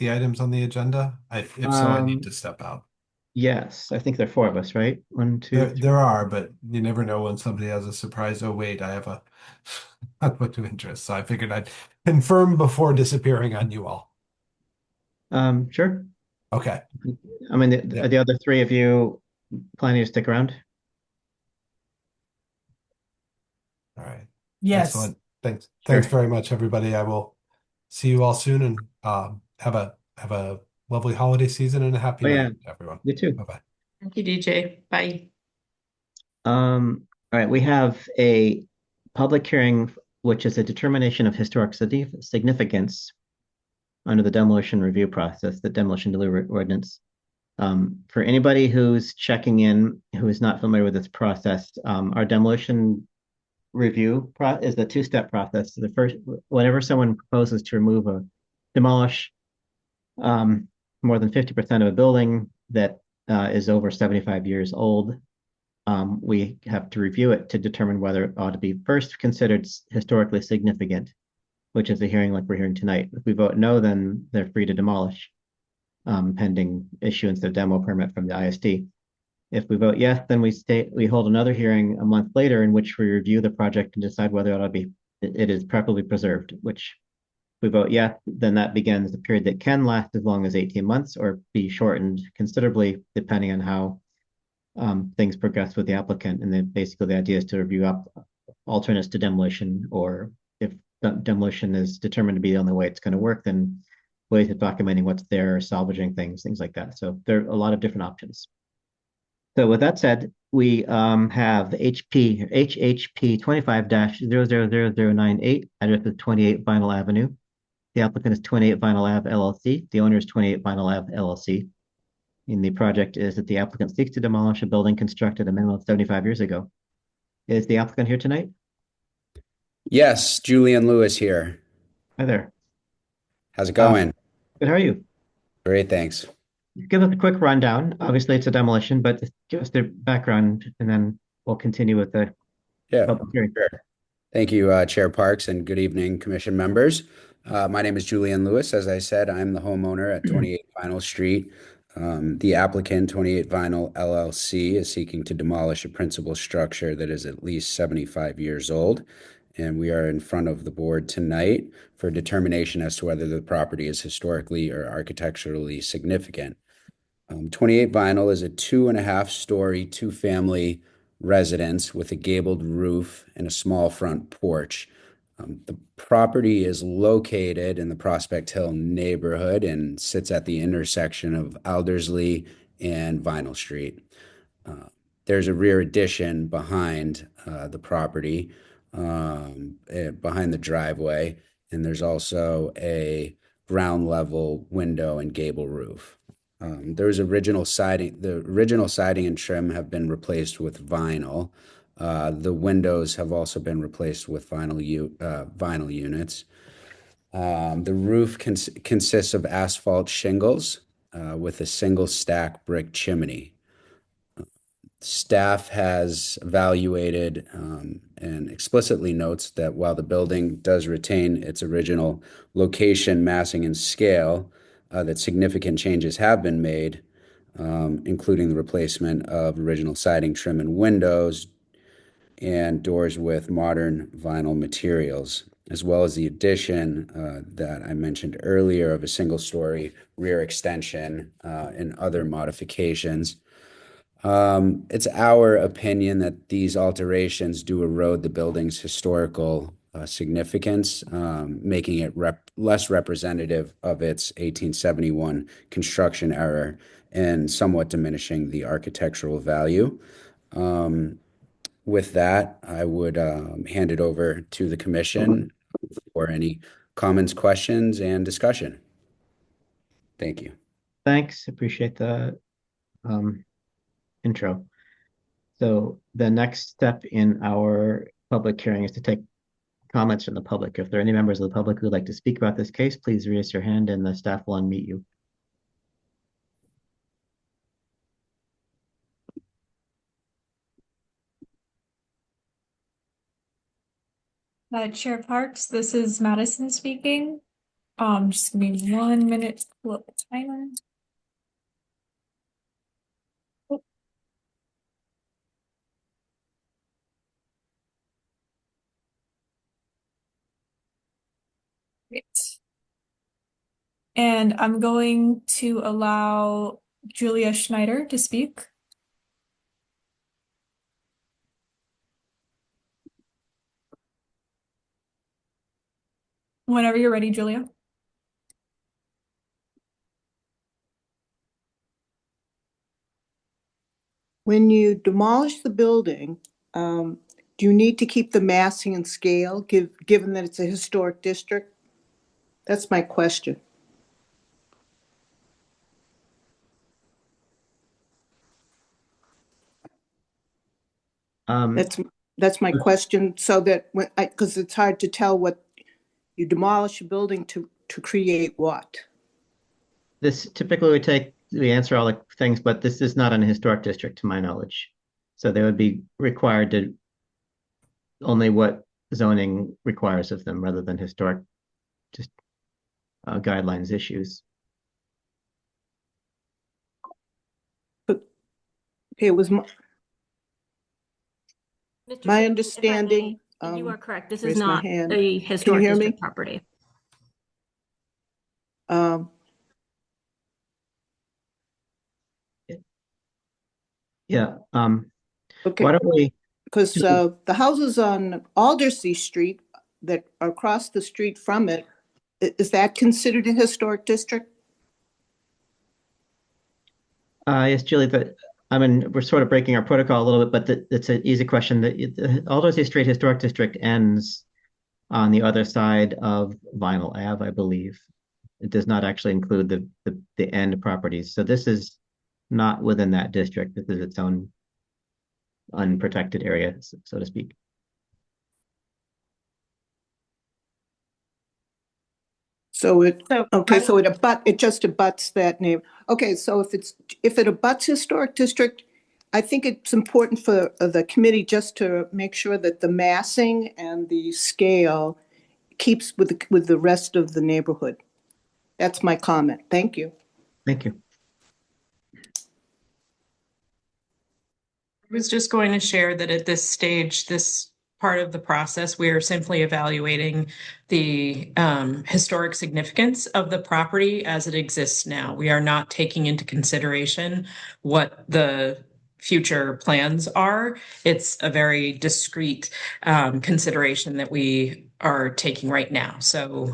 items on the agenda. If so, I need to step out. yes, I think there are four of us, right? One, two, three. There are, but you never know when somebody has a surprise. Oh, wait, I have a conflict of interest. So I figured I'd confirm before disappearing on you all. Sure. Okay. I mean, Yeah. are the other three of you planning to stick around? All right. Yes. Excellent. Thanks. Sure. Thanks very much, everybody. I will see you all soon, and have a lovely holiday season and a happy Oh, yeah. night, everyone. You too. Bye-bye. Thank you, DJ. Bye. All right, we have a public hearing, which is a determination of historic significance under the demolition review process, the demolition delivery ordinance. For anybody who's checking in, who is not familiar with this process, our demolition review is a two-step process. So the first, whenever someone proposes to demolish more than 50% of a building that is over 75 years old, we have to review it to determine whether it ought to be first considered historically significant, which is a hearing like we're hearing tonight. If we vote no, then they're free to demolish, pending issuance of demo permit from the ISD. If we vote yes, then we hold another hearing a month later in which we review the project and decide whether it is properly preserved, which if we vote yes, then that begins a period that can last as long as 18 months or be shortened considerably depending on how things progress with the applicant. And then basically the idea is to review up alternates to demolition, or if demolition is determined to be the only way it's going to work, then ways of documenting what's there, salvaging things like that. So there are a lot of different options. So with that said, we have HHP 25-000098, address is 28 Vinyl Avenue. The applicant is 28 Vinyl Ave LLC. The owner is 28 Vinyl Ave LLC. And the project is that the applicant seeks to demolish a building constructed a minimum of 75 years ago. Is the applicant here tonight? Yes, Julian Lewis here. Hi there. How's it going? Good, how are you? Great, thanks. Give us a quick rundown. Obviously, it's a demolition, but just give us the background, and then we'll continue with the public hearing. Sure. Thank you, Chair Parks, and good evening, Commission members. My name is Julian Lewis. As I said, I'm the homeowner at 28 Vinyl Street. The applicant, 28 Vinyl LLC, is seeking to demolish a principal structure that is at least 75 years old. And we are in front of the board tonight for determination as to whether the property is historically or architecturally significant. 28 Vinyl is a 2.5-story, two-family residence with a gabled roof and a small front porch. The property is located in the Prospect Hill neighborhood and sits at the intersection of Aldersley and Vinyl Street. There's a rear addition behind the property, behind the driveway, and there's also a ground level window and gable roof. There's original siding. The original siding and trim have been replaced with vinyl. The windows have also been replaced with vinyl units. The roof consists of asphalt shingles with a single stack brick chimney. Staff has evaluated and explicitly notes that while the building does retain its original location, massing, and scale, that significant changes have been made, including the replacement of original siding, trim, and windows, and doors with modern vinyl materials, as well as the addition that I mentioned earlier of a single-story rear extension and other modifications. It's our opinion that these alterations do erode the building's historical significance, making it less representative of its 1871 construction era and somewhat diminishing the architectural value. With that, I would hand it over to the commission for any comments, questions, and discussion. Thank you. Thanks. Appreciate the intro. So the next step in our public hearing is to take comments from the public. If there are any members of the public who would like to speak about this case, please raise your hand and the staff will unmute you. Chair Parks, this is Madison speaking. Just give me 1 minute to pull up the timer. Oh. Great. And I'm going to allow Julia Schneider to speak. Whenever you're ready, Julia. When you demolish the building, do you need to keep the massing and scale, given that it's a historic district? That's my question. That's my question, so that because it's hard to tell what you demolish a building to create what. This typically would take, we answer all the things, but this is not an historic district to my knowledge. So they would be required to only what zoning requires of them rather than historic just guidelines issues. Okay, it was Mr. my Chairman, if I may, understanding. you are correct. This is Raise my not hand. a Can you historic hear district me? property. Yeah. Okay. Why don't we? Because the houses on Aldersea Street that are across the street from it, is that considered a historic district? Yes, Julie, but I mean, we're sort of breaking our protocol a little bit, but it's an easy question. The Aldersea Street Historic District ends on the other side of Vinyl Ave, I believe. It does not actually include the end properties. So this is not within that district. This is its own unprotected area, so to speak. So it just abuts that name. Okay, so if it abuts historic district, I think it's important for the committee just to make sure that the massing and the scale keeps with the rest of the neighborhood. That's my comment. Thank you. Thank you. I was just going to share that at this stage, this part of the process, we are simply evaluating the historic significance of the property as it exists now. We are not taking into consideration what the future plans are. It's a very discrete consideration that we are taking right now. So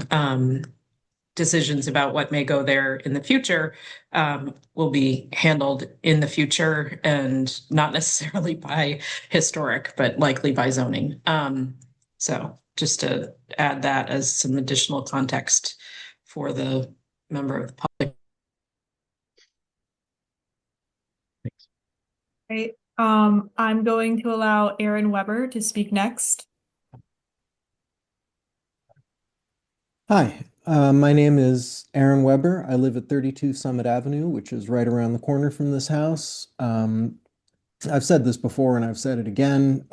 decisions about what may go there in the future will be handled in the future and not necessarily by historic, but likely by zoning. So just to add that as some additional context for the member of the public. Thanks. Great. I'm going to allow Aaron Weber to speak next. Hi, my name is Aaron Weber. I live at 32 Summit Avenue, which is right around the corner from this house. I've said this before and I've said it again.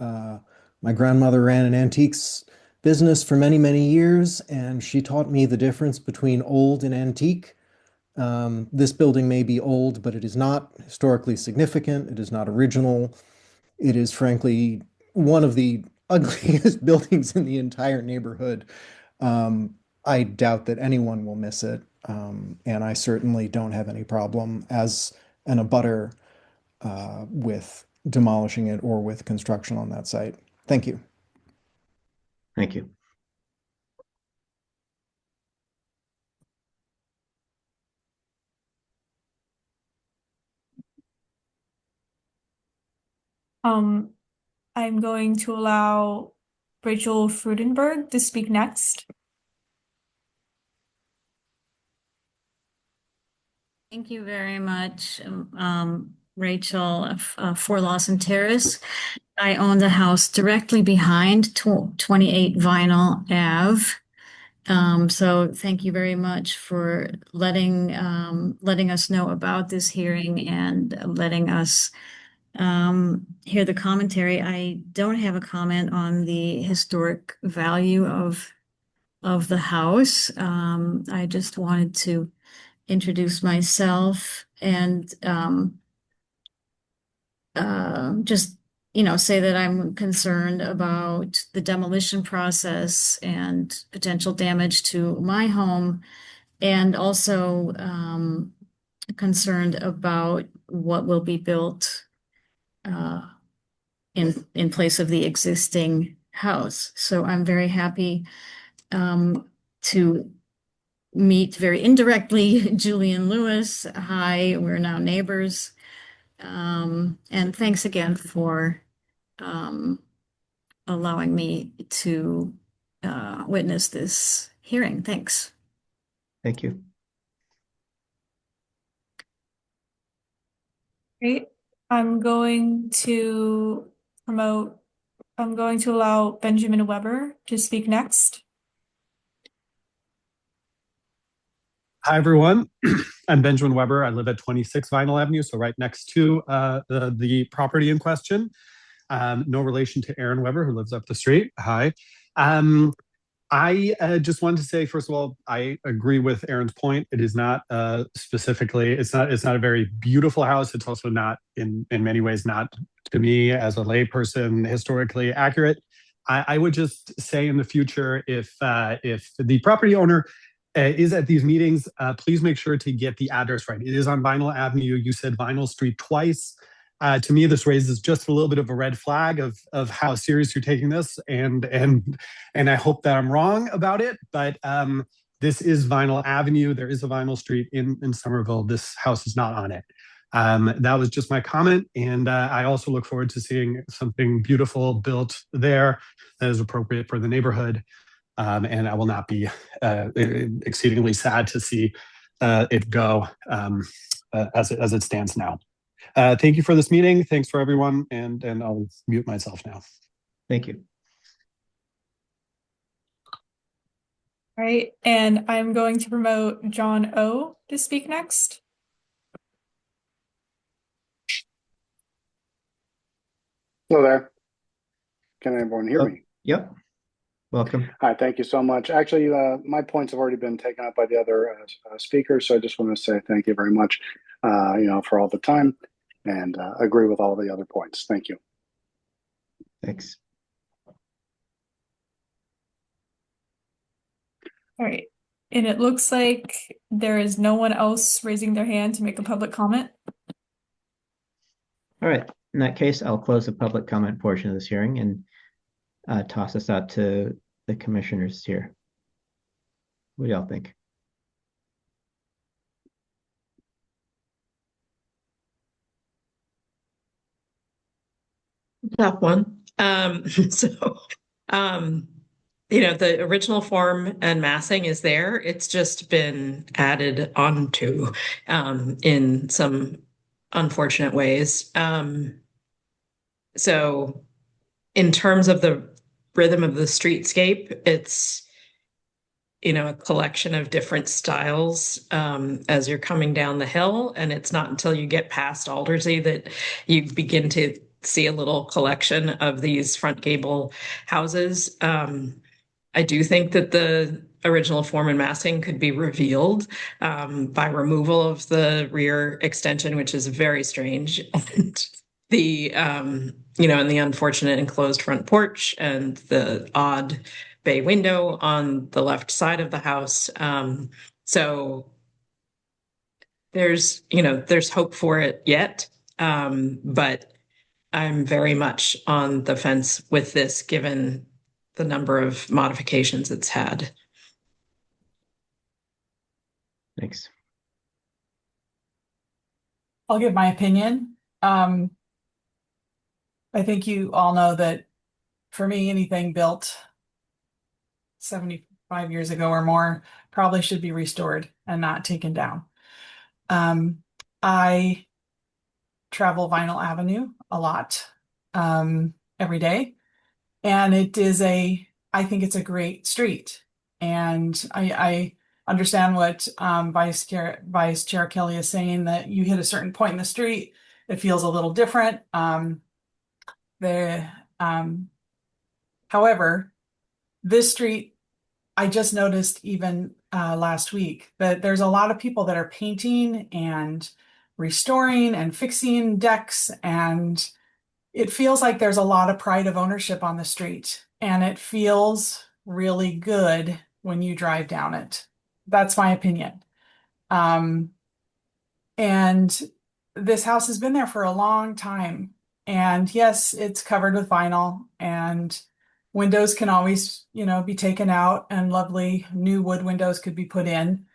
My grandmother ran an antiques business for many, many years, and she taught me the difference between old and antique. This building may be old, but it is not historically significant. It is not original. It is frankly one of the ugliest buildings in the entire neighborhood. I doubt that anyone will miss it, and I certainly don't have any problem as an abutter with demolishing it or with construction on that site. Thank you. Thank you. I'm going to allow Rachel Frudenberg to speak next. Thank you very much, Rachel, for Lawson Terrace. I own the house directly behind 28 Vinyl Ave. So thank you very much for letting us know about this hearing and letting us hear the commentary. I don't have a comment on the historic value of the house. I just wanted to introduce myself and just say that I'm concerned about the demolition process and potential damage to my home and also concerned about what will be built in place of the existing house. So I'm very happy to meet very indirectly Julian Lewis. Hi, we're now neighbors. And thanks again for allowing me to witness this hearing. Thanks. Thank you. Great. I'm going to allow Benjamin Weber to speak next. Hi, everyone. I'm Benjamin Weber. I live at 26 Vinyl Avenue, so right next to the property in question. No relation to Aaron Weber, who lives up the street. Hi. I just wanted to say, first of all, I agree with Aaron's point. It is not specifically, it's not a very beautiful house. It's also not, in many ways, not, to me as a layperson, historically accurate. I would just say in the future, if the property owner is at these meetings, please make sure to get the address right. It is on Vinyl Avenue. You said Vinyl Street twice. To me, this raises just a little bit of a red flag of how serious you're taking this, and I hope that I'm wrong about it. But this is Vinyl Avenue. There is a Vinyl Street in Somerville. This house is not on it. That was just my comment, and I also look forward to seeing something beautiful built there that is appropriate for the neighborhood. And I will not be exceedingly sad to see it go as it stands now. Thank you for this meeting. Thanks for everyone, and I'll mute myself now. Thank you. All right, and I'm going to promote John O to speak next. Hello there. Can everyone hear me? Yep. Welcome. Hi, thank you so much. Actually, my points have already been taken up by the other speakers, so I just want to say thank you very much, for all the time, and agree with all the other points. Thank you. Thanks. All right, and it looks like there is no one else raising their hand to make a public comment. All right. In that case, I'll close the public comment portion of this hearing and toss this out to the commissioners here. What do y'all think? Tough one. The original form and massing is there. It's just been added onto in some unfortunate ways. So in terms of the rhythm of the streetscape, it's a collection of different styles as you're coming down the hill, and it's not until you get past Aldersey that you begin to see a little collection of these front gable houses. I do think that the original form and massing could be revealed by removal of the rear extension, which is very strange. And the, and the unfortunate enclosed front porch and the odd bay window on the left side of the house. So there's hope for it yet. But I'm very much on the fence with this, given the number of modifications it's had. Thanks. I'll give my opinion. I think you all know that for me, anything built 75 years ago or more probably should be restored and not taken down. I travel Vinyl Avenue a lot every day, and I think it's a great street. And I understand what Vice Chair Kelly is saying, that you hit a certain point in the street, it feels a little different. However, this street, I just noticed even last week that there's a lot of people that are painting and restoring and fixing decks, and it feels like there's a lot of pride of ownership on the street, and it feels really good when you drive down it. That's my opinion. And this house has been there for a long time. And yes, it's covered with vinyl, and windows can always, be taken out, and lovely new wood windows could be put in.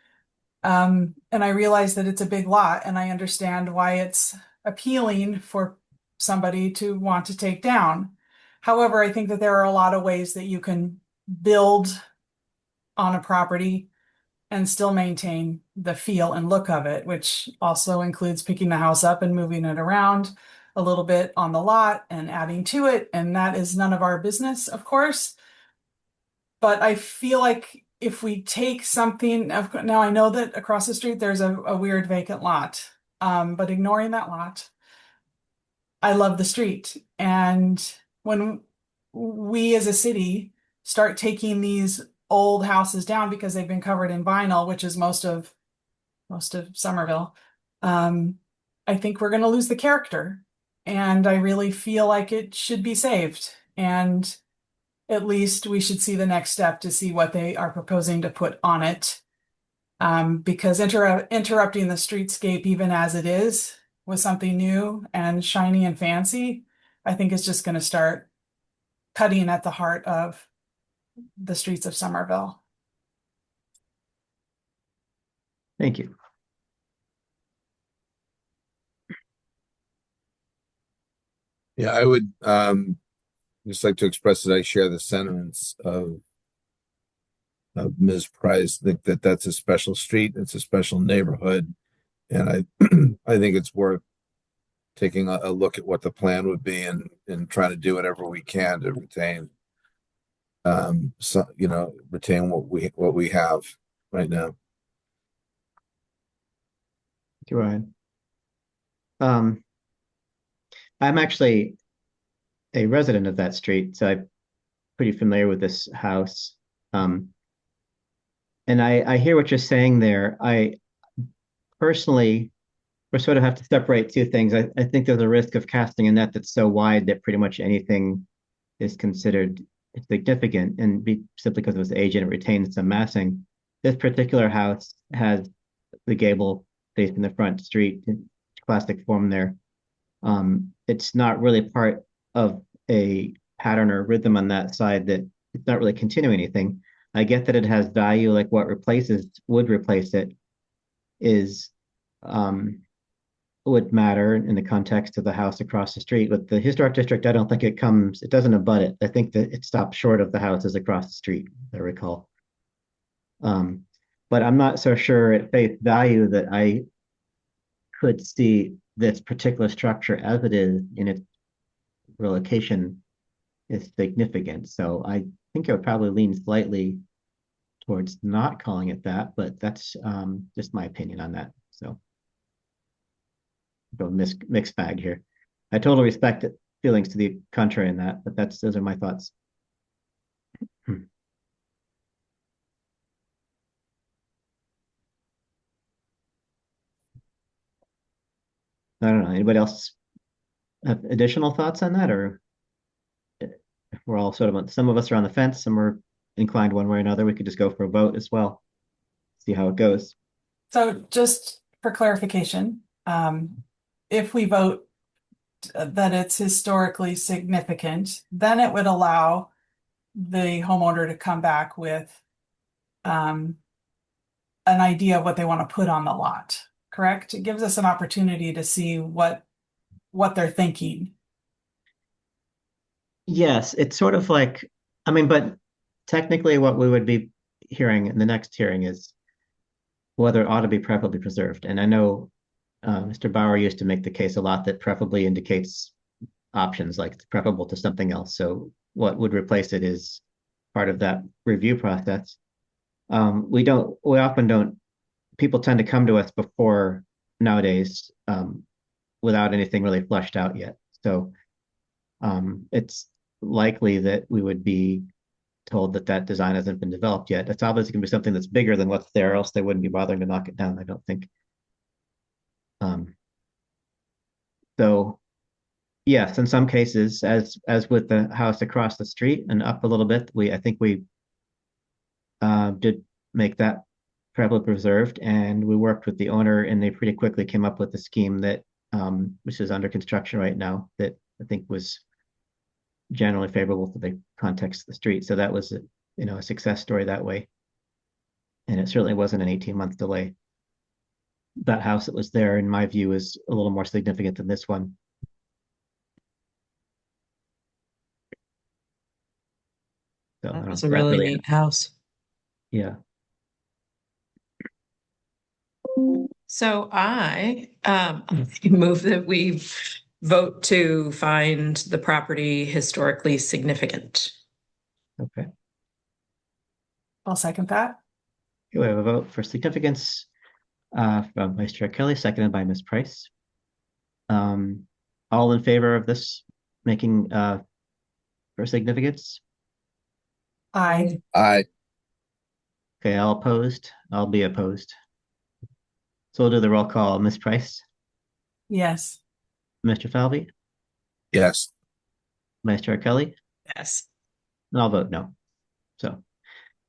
And I realize that it's a big lot, and I understand why it's appealing for somebody to want to take down. However, I think that there are a lot of ways that you can build on a property and still maintain the feel and look of it, which also includes picking the house up and moving it around a little bit on the lot and adding to it. And that is none of our business, of course. But I feel like if we take something, now I know that across the street there's a weird vacant lot, but ignoring that lot, I love the street. And when we as a city start taking these old houses down because they've been covered in vinyl, which is most of Somerville, I think we're going to lose the character. And I really feel like it should be saved. And at least we should see the next step to see what they are proposing to put on it. Because interrupting the streetscape, even as it is, with something new and shiny and fancy, I think is just going to start cutting at the heart of the streets of Somerville. Thank you. Yeah, I would just like to express that I share the sentiments of Ms. Price. I think that that's a special street, it's a special neighborhood, and I I think it's worth taking a look at what the plan would be and trying to do whatever we can to retain retain what we have right now. Thank you, Ryan. I'm actually a resident of that street, so I'm pretty familiar with this house. And I hear what you're saying there. I personally, we sort of have to separate two things. I think there's a risk of casting a net that's so wide that pretty much anything is considered significant, and simply because of its age and it retains some massing. This particular house has the gable facing the front street, classic form there. It's not really part of a pattern or rhythm on that side, that it's not really continuing anything. I get that it has value, like what would replace it is would matter in the context of the house across the street. But the historic district, I don't think it doesn't abut it. I think that it stops short of the houses across the street, as I recall. But I'm not so sure at face value that I could see this particular structure as it is in its relocation is significant. So I think I would probably lean slightly towards not calling it that, but that's just my opinion on that. So go mixed bag here. I totally respect it, feelings to the contrary in that, but those are my thoughts. I don't know. Anybody else have additional thoughts on that, or if we're all sort of some of us are on the fence, some are inclined one way or another. We could just go for a vote as well. See how it goes. So just for clarification, if we vote that it's historically significant, then it would allow the homeowner to come back with an idea of what they want to put on the lot, correct? It gives us an opportunity to see what they're thinking. Yes, it's sort of like, but technically what we would be hearing in the next hearing is whether it ought to be preferably preserved. And I know Mr. Bauer used to make the case a lot that preferably indicates options, like preferable to something else. So what would replace it is part of that review process. We often don't, people tend to come to us before nowadays without anything really fleshed out yet. So it's likely that we would be told that design hasn't been developed yet. It's obviously going to be something that's bigger than what's there, else they wouldn't be bothering to knock it down, I don't think. So yes, in some cases, as with the house across the street and up a little bit, I think we did make that probably preserved, and we worked with the owner, and they pretty quickly came up with a scheme that, which is under construction right now, that I think was generally favorable to the context of the street. So that was, a success story that way. And it certainly wasn't an 18-month delay. That house that was there, in my view, is a little more significant than this one. So That was a really neat house. Yeah. So I move that we vote to find the property historically significant. Okay. I'll second that. Okay, we have a vote for significance from Vice Chair Kelly, seconded by Ms. Price. All in favor of this making for significance? Aye. Aye. Okay, all opposed? I'll be opposed. So we'll do the roll call. Ms. Price, Yes. Mr. Falvey, Yes. Vice Chair Kelly, Yes. and I'll vote no. So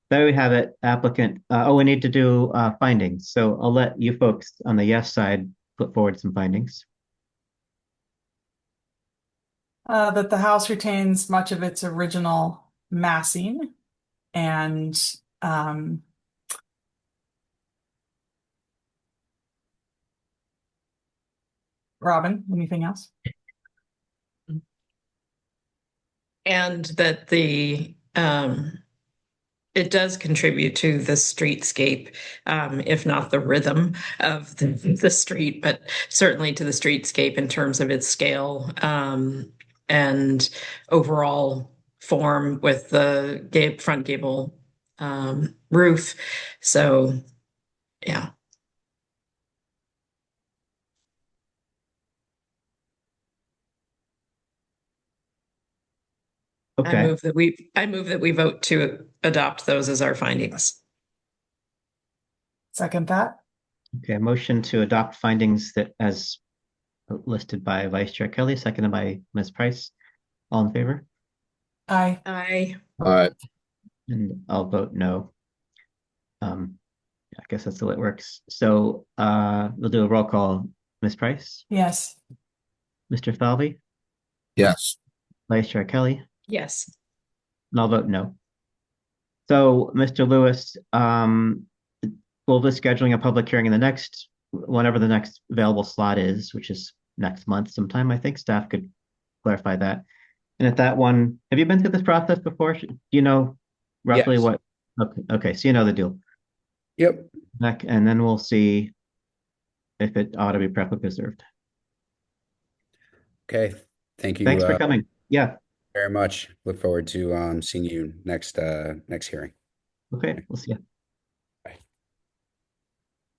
there we have it, applicant. We need to do findings. So I'll let you folks on the yes side put forward some findings. That the house retains much of its original massing and Robin, anything else? And that it does contribute to the streetscape, if not the rhythm of the street, but certainly to the streetscape in terms of its scale and overall form with the front gable roof. So, yeah. Okay. I move that we vote to adopt those as our findings. Second that. Okay, motion to adopt findings that as listed by Vice Chair Kelly, seconded by Ms. Price. All in favor? Aye. Aye. Aye. And I'll vote no. I guess that's the way it works. So we'll do a roll call. Ms. Price, Yes. Mr. Falvey, Yes. Vice Chair Kelly, Yes. and I'll vote no. So, Mr. Lewis, we'll be scheduling a public hearing in whenever the next available slot is, which is next month sometime. I think staff could clarify that. And at that one, have you been through this process before? Do you know roughly Yes. what? Okay, so you know the deal. Yep. And then we'll see if it ought to be properly preserved. Okay. Thank you. Thanks for coming. Yeah. Very much. Look forward to seeing you next hearing. Okay, we'll see you. Bye.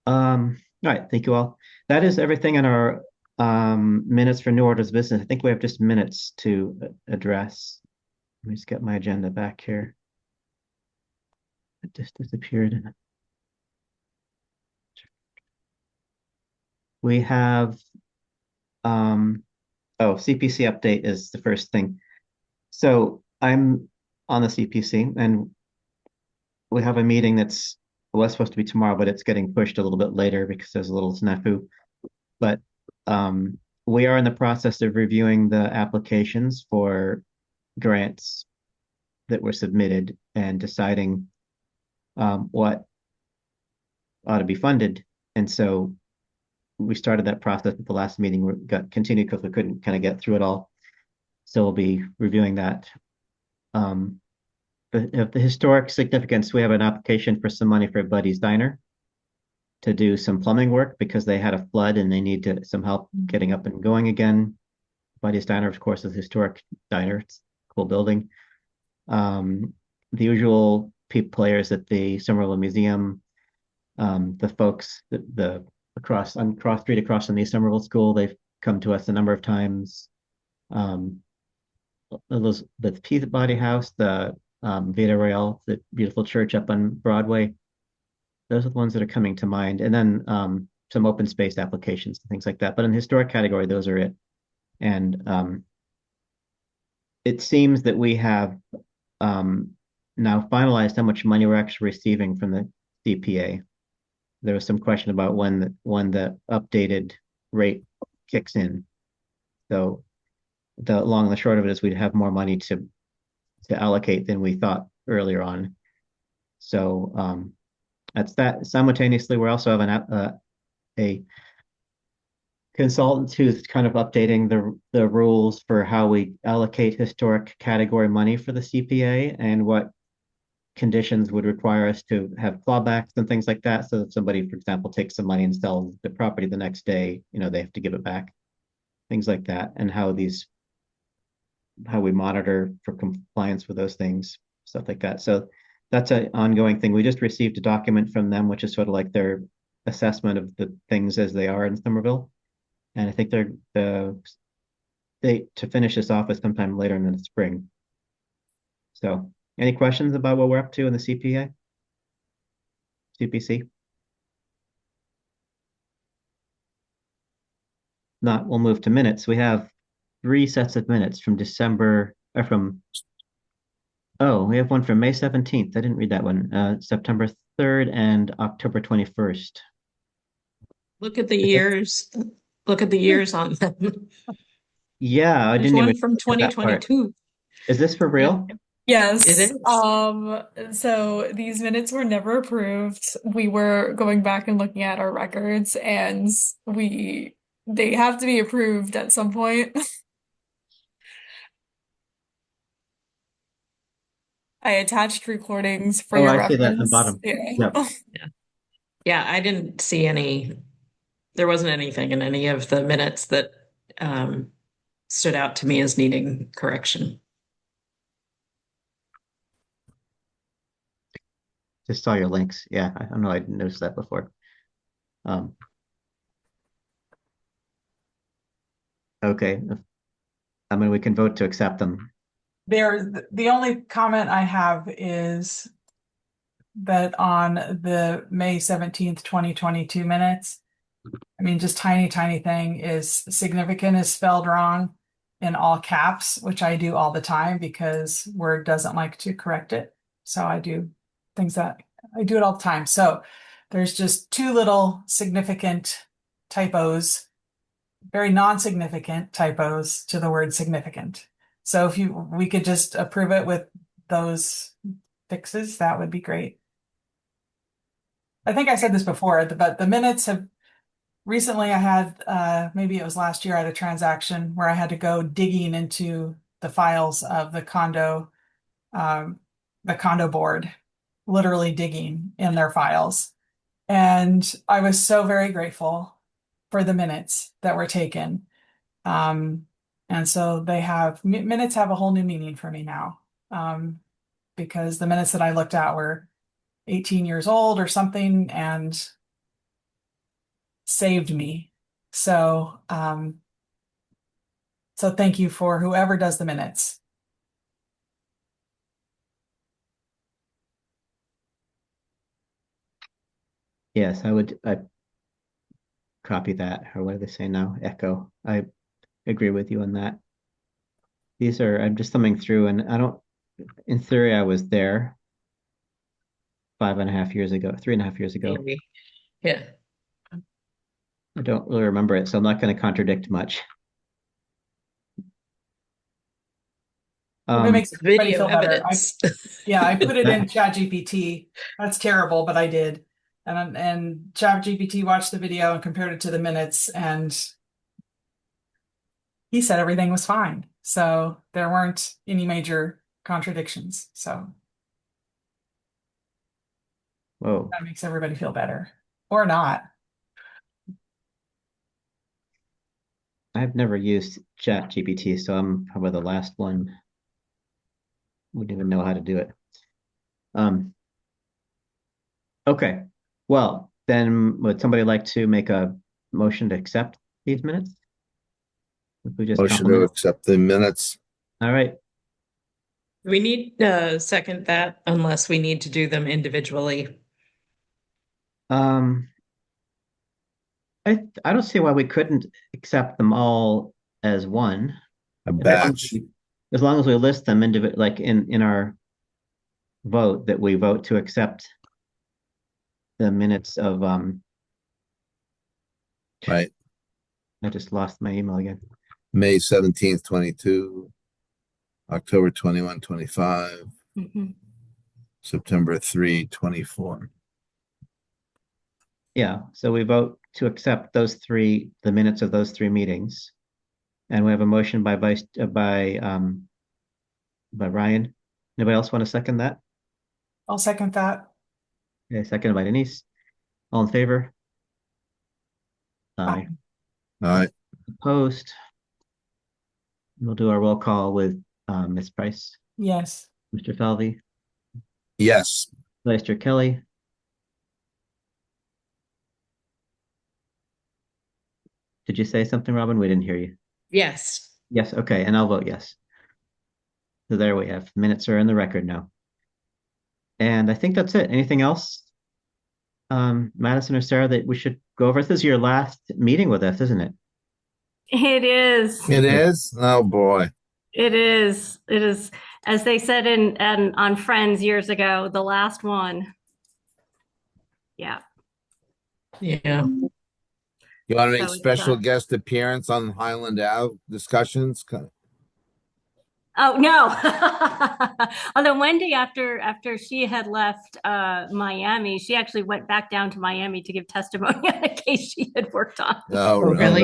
All right, thank you all. That is everything in our minutes for new orders of business. I think we have just minutes to address. Let me just get my agenda back here. It just disappeared. We have CPC update is the first thing. So I'm on the CPC, and we have a meeting was supposed to be tomorrow, but it's getting pushed a little bit later because there's a little snafu. But we are in the process of reviewing the applications for grants that were submitted and deciding what ought to be funded. And so we started that process at the last meeting. We got continued because we couldn't kind of get through it all. So we'll be reviewing that. The historic significance, we have an application for some money for Buddy's Diner to do some plumbing work because they had a flood and they need some help getting up and going again. Buddy's Diner, of course, is a historic diner. It's a cool building. The usual players at the Somerville Museum, the folks, the cross street across from the Somerville School, they've come to us a number of times. The Peabody House, the Vita Royale, the beautiful church up on Broadway. Those are the ones that are coming to mind. And then some open space applications and things like that. But in the historic category, those are it. And it seems that we have now finalized how much money we're actually receiving from the CPA. there was some question about when the updated rate kicks in. So the long and the short of it is we'd have more money to allocate than we thought earlier on. So that's that. Simultaneously, we're also having a consultant who's kind of updating the rules for how we allocate historic category money for the CPA and what conditions would require us to have clawbacks and things like that. So if somebody, for example, takes some money and sells the property the next day, they have to give it back. Things like that, and how we monitor for compliance with those things, stuff like that. So that's an ongoing thing. We just received a document from them, which is sort of like their assessment of the things as they are in Somerville. And I think the date to finish this off is sometime later in the spring. So any questions about what we're up to in the CPC? Not, we'll move to minutes. We have 3 sets of minutes from December, we have one from May 17th. I didn't read that one. September 3rd and October 21st. Look at the years. Look at the years on them. Yeah, I There's didn't one even from look at that part. 2022. Is this for real? Yes. It is. So these minutes were never approved. We were going back and looking at our records, and they have to be approved at some point. I attached recordings for your I see that at the reference. bottom. Yeah. Yep. Yeah, I didn't see there wasn't anything in any of the minutes that stood out to me as needing correction. Just saw your links. Yeah, I don't know. I didn't notice that before. Okay. I mean, we can vote to accept them. The only comment I have is that on the May 17th, 2022 minutes, I mean, just tiny thing is significant is spelled wrong in all caps, which I do all the time because Word doesn't like to correct it. So I do things that I do it all the time. So there's just 2 little significant typos, very non-significant typos to the word significant. So if we could just approve it with those fixes, that would be great. I think I said this before, but the minutes have recently I had, maybe it was last year, I had a transaction where I had to go digging into the files of the condo board, literally digging in their files. And I was so very grateful for the minutes that were taken. And so minutes have a whole new meaning for me now. Because the minutes that I looked at were 18 years old or something and saved me. So, so thank you for whoever does the minutes. Yes, I copy that, or what do they say now? Echo. I agree with you on that. I'm just thumbing through, and in theory, I was there 3.5 years ago. Maybe. Yeah. I don't really remember it, so I'm not going to contradict much. If it makes everybody Video feel better. evidence. I put it in ChatGPT. That's terrible, but I did. And ChatGPT watched the video and compared it to the minutes, and he said everything was fine. So there weren't any major contradictions. So Whoa. that makes everybody feel better. Or not. I've never used ChatGPT, so I'm probably the last one. Wouldn't even know how to do it. Okay. Well, then would somebody like to make a motion to accept these minutes? If we just Motion to compliment- accept the minutes. All right. We need to second that unless we need to do them individually. I don't see why we couldn't accept them all as one. A batch. As long as we list them like in our vote, that we vote to accept the minutes of, Right. I just lost my email again. May 17th, 22, October 21, 25, September 3, 24. Yeah, so we vote to accept the minutes of those three meetings. And we have a motion by Ryan. Anybody else want to second that? I'll second that. Okay, seconded by Denise. All in favor? Aye. All right. Opposed? We'll do our roll call with Ms. Price, Yes. Mr. Falvey, Yes. Vice Chair Kelly. Did you say something, Robin? We didn't hear you. Yes. Yes, okay, and I'll vote yes. So there we have. Minutes are in the record now. And I think that's it. Anything else, Madison or Sarah, that we should go over? This is your last meeting with us, isn't it? It is. It is? Oh, boy. It is. It is. As they said on Friends years ago, the last one. Yeah. Yeah. You want to make So it's, special guest appearance on Highland Ave discussions? Oh no. Although Wendy, after she had left Miami, she actually went back down to Miami to give testimony on a case she had worked on. Oh, really?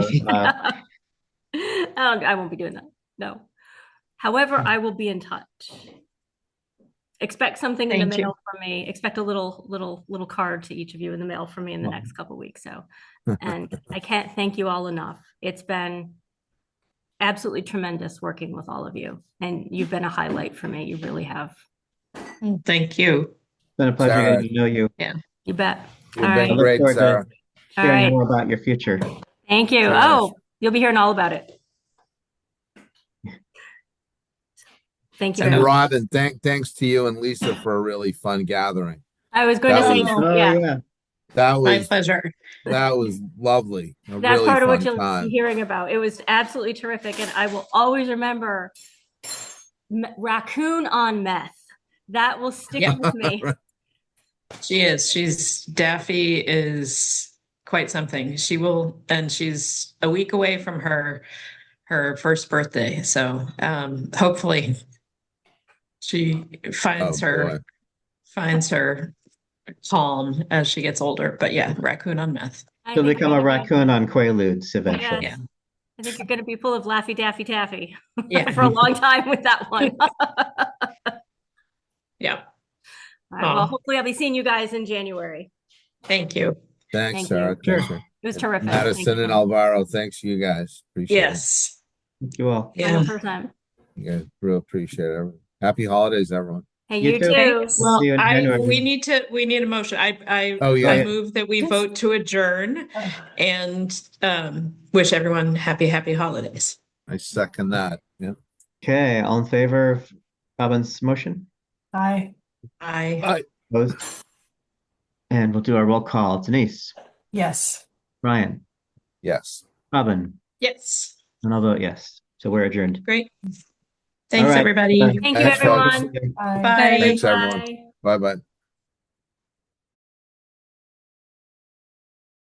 I won't be doing that. No. However, I will be in touch. Expect something in the Thank you. mail from me. Expect a little card to each of you in the mail from me in the next couple of weeks. So, and I can't thank you all enough. It's been absolutely tremendous working with all of you, and you've been a highlight for me. You really have. Thank you. It's been a pleasure Sarah. getting to know you. Yeah. You bet. You've All been right. great, forward to Sarah. All Hearing right. more about your future. Thank you. Sure. Oh, you'll be hearing all about it. Thank you. And very much. Robin, thanks to you and Lisa for a really fun gathering. I was going to That say, was- Oh, yeah, yeah. That My was pleasure. that was lovely. A that's really part of what fun you'll time. be hearing about. It was absolutely terrific, and I will always remember raccoon on meth. That will stick Yeah. with me. She is. Daffy is quite something. She's a week away from her first birthday. So hopefully she finds Oh, her calm as she gets older. But yeah, raccoon on meth. I She'll think become a you're gonna be- raccoon on Quaaludes eventually. Yes. I think you're going to be full of Laffy Daffy Taffy Yeah. for a long time with that one. Yeah. All right, well, hopefully I'll be seeing you guys in January. Thank you. Thanks, Thank Sarah. you. Thanks, It was terrific. Madison Thank you. and Alvaro, thanks you guys. Appreciate Yes. Thank you all. Have a first time. it. You guys real appreciate it. Happy holidays, everyone. Hey, You you too. too. Well, See you in January. we need a motion. I Oh, yeah. I move that we vote to adjourn and wish everyone happy holidays. I second that. Yeah. Okay, all in favor of Robin's motion? Aye. Aye. Opposed? And we'll do our roll call. Denise, Yes. Ryan, Yes. Robin, Yes. and I'll vote yes. So we're adjourned. Great. Thanks, All right. everybody. Bye. Thank you, Thanks, folks. everyone. Aye. Bye. Thanks, everyone. Bye. Bye-bye.